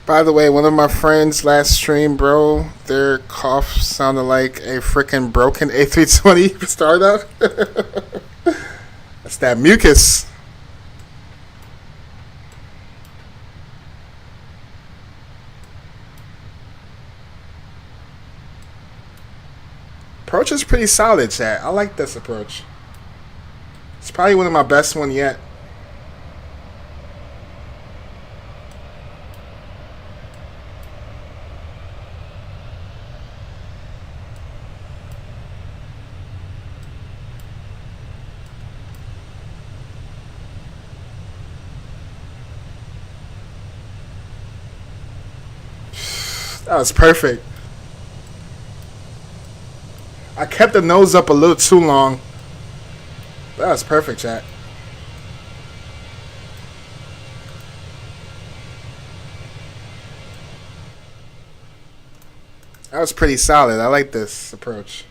By the way, one of my friends last stream, bro, their cough sounded like a freaking broken A320 startup. That's that mucus. Approach is pretty solid, chat. I like this approach. It's probably one of my best one yet. That was perfect. I kept the nose up a little too long. That was perfect, chat. That was pretty solid. I like this approach.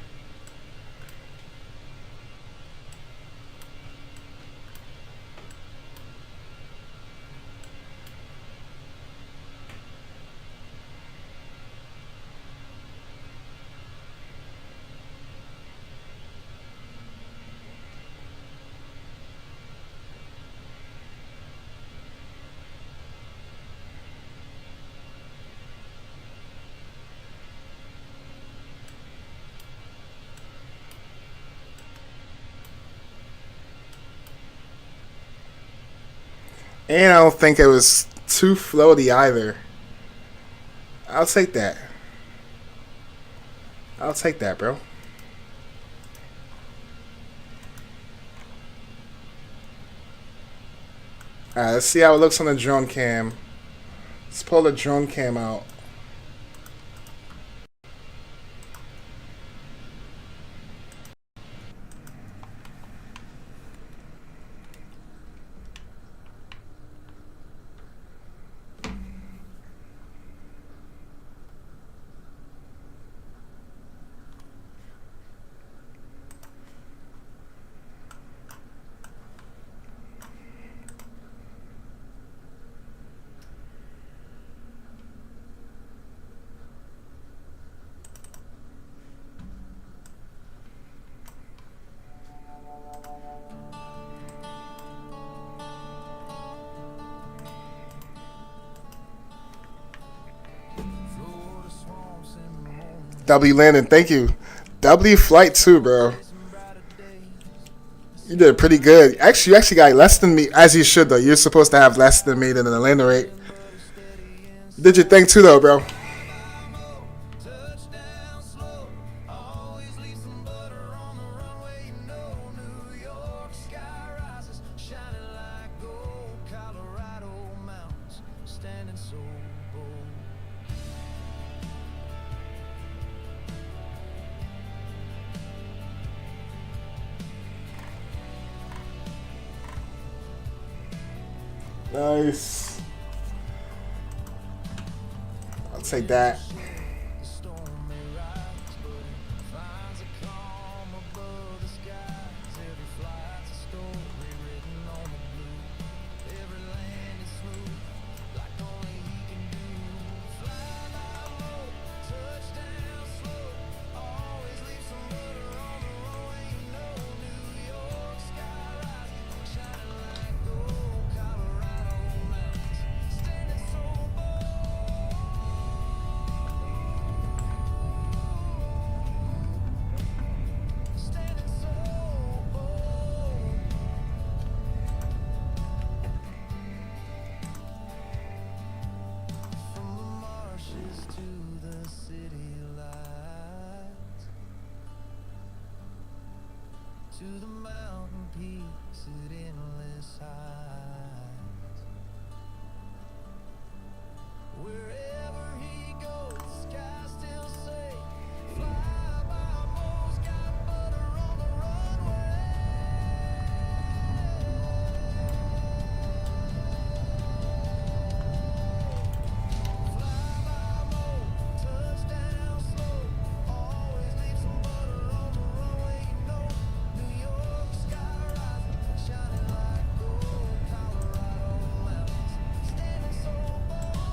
And I don't think it was too floaty either. I'll take that. I'll take that, bro. Alright, let's see how it looks on the drone cam. Let's pull the drone cam out. W Landon, thank you. W flight 2, bro. You did pretty good. Actually, you actually got less than me, as you should, though. You're supposed to have less than me than the landing rate. You did your thing, too, though, bro. Nice. I'll take that. To the mountain peaks at endless heights. Wherever he goes, the sky still safe. Fly by moles, got butter on the runway. Fly by moles, touchdown slow. Always leave some butter on the runway, you know. New York sky rising, shining like gold. Colorado mountains, standing so bold.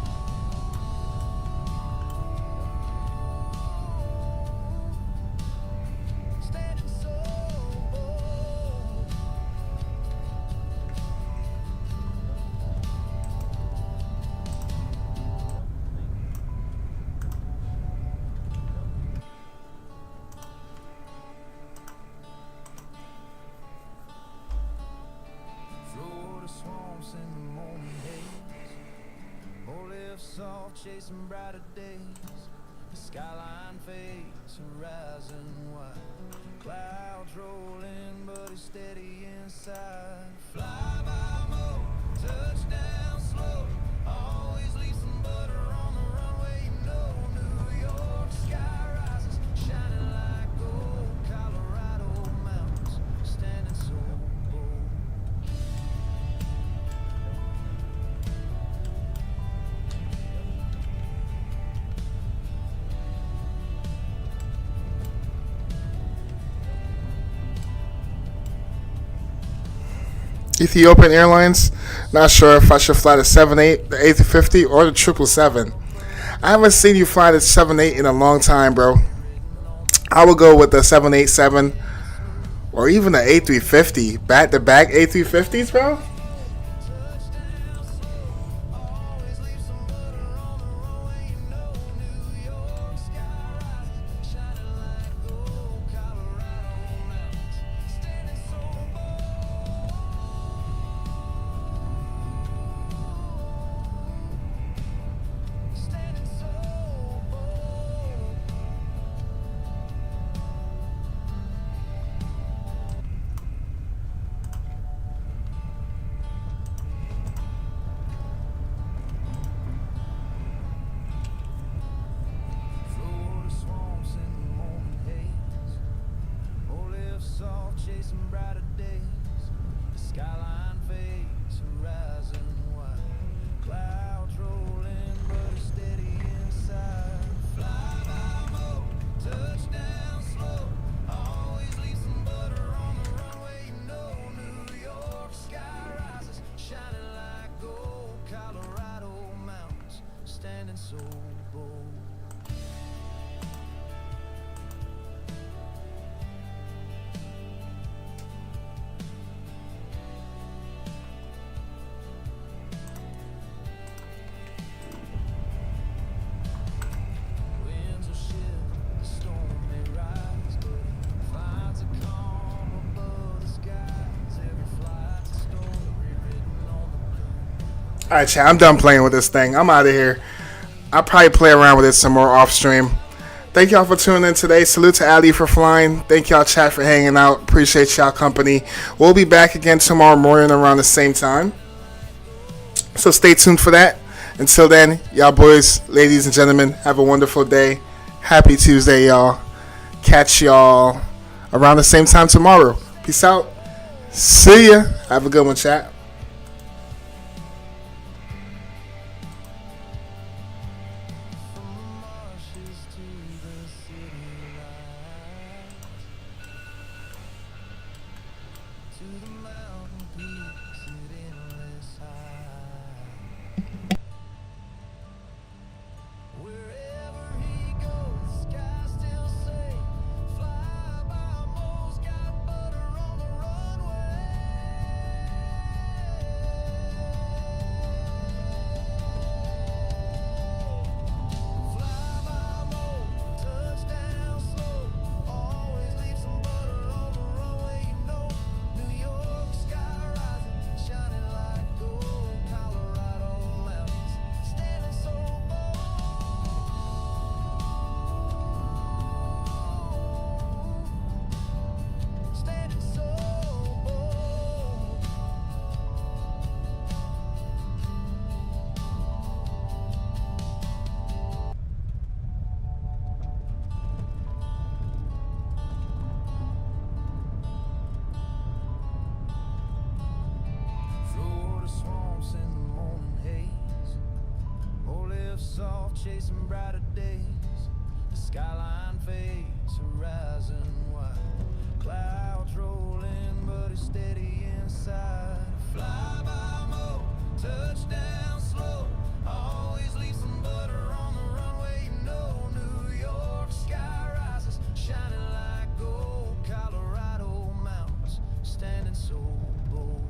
Standing so bold. Florida swamps in the morning haze. More lifts off, chasing brighter days. The skyline fades, horizon wide. Clouds rolling, but he's steady inside. Fly by mo, touchdown slow. Always leave some butter on the runway, you know. New York sky rises, shining like gold. Colorado mountains, standing so bold. Ethiopian Airlines. Not sure if I should fly the 78, the A350, or the 777. I haven't seen you fly the 78 in a long time, bro. I would go with the 787 or even the A350. Back-to-back A350s, bro? Alright, chat, I'm done playing with this thing. I'm out of here. I'll probably play around with it some more off stream. Thank y'all for tuning in today. Salute to Ali for flying. Thank y'all, chat, for hanging out. Appreciate y'all company. We'll be back again tomorrow morning around the same time. So stay tuned for that. Until then, y'all boys, ladies and gentlemen, have a wonderful day. Happy Tuesday, y'all. Catch y'all around the same time tomorrow. Peace out. See ya. Have a good one, chat. Chasing brighter days, the skyline fades, horizon wide. Clouds rolling, but it's steady inside. Fly by mode, touchdown slow. Always leave some butter on the runway. You know, New York sky rises, shining like gold. Colorado mountains, standing so bold.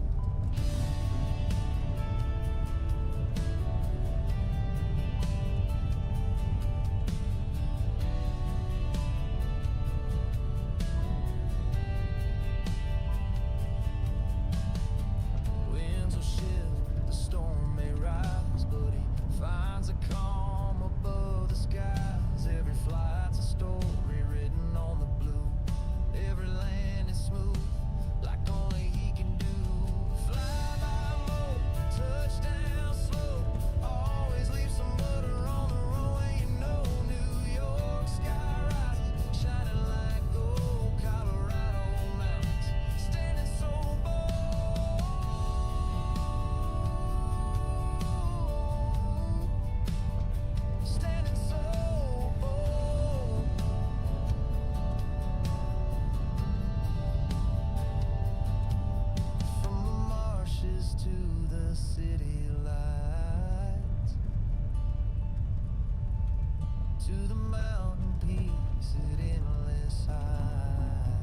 To the mountain peaks at endless heights.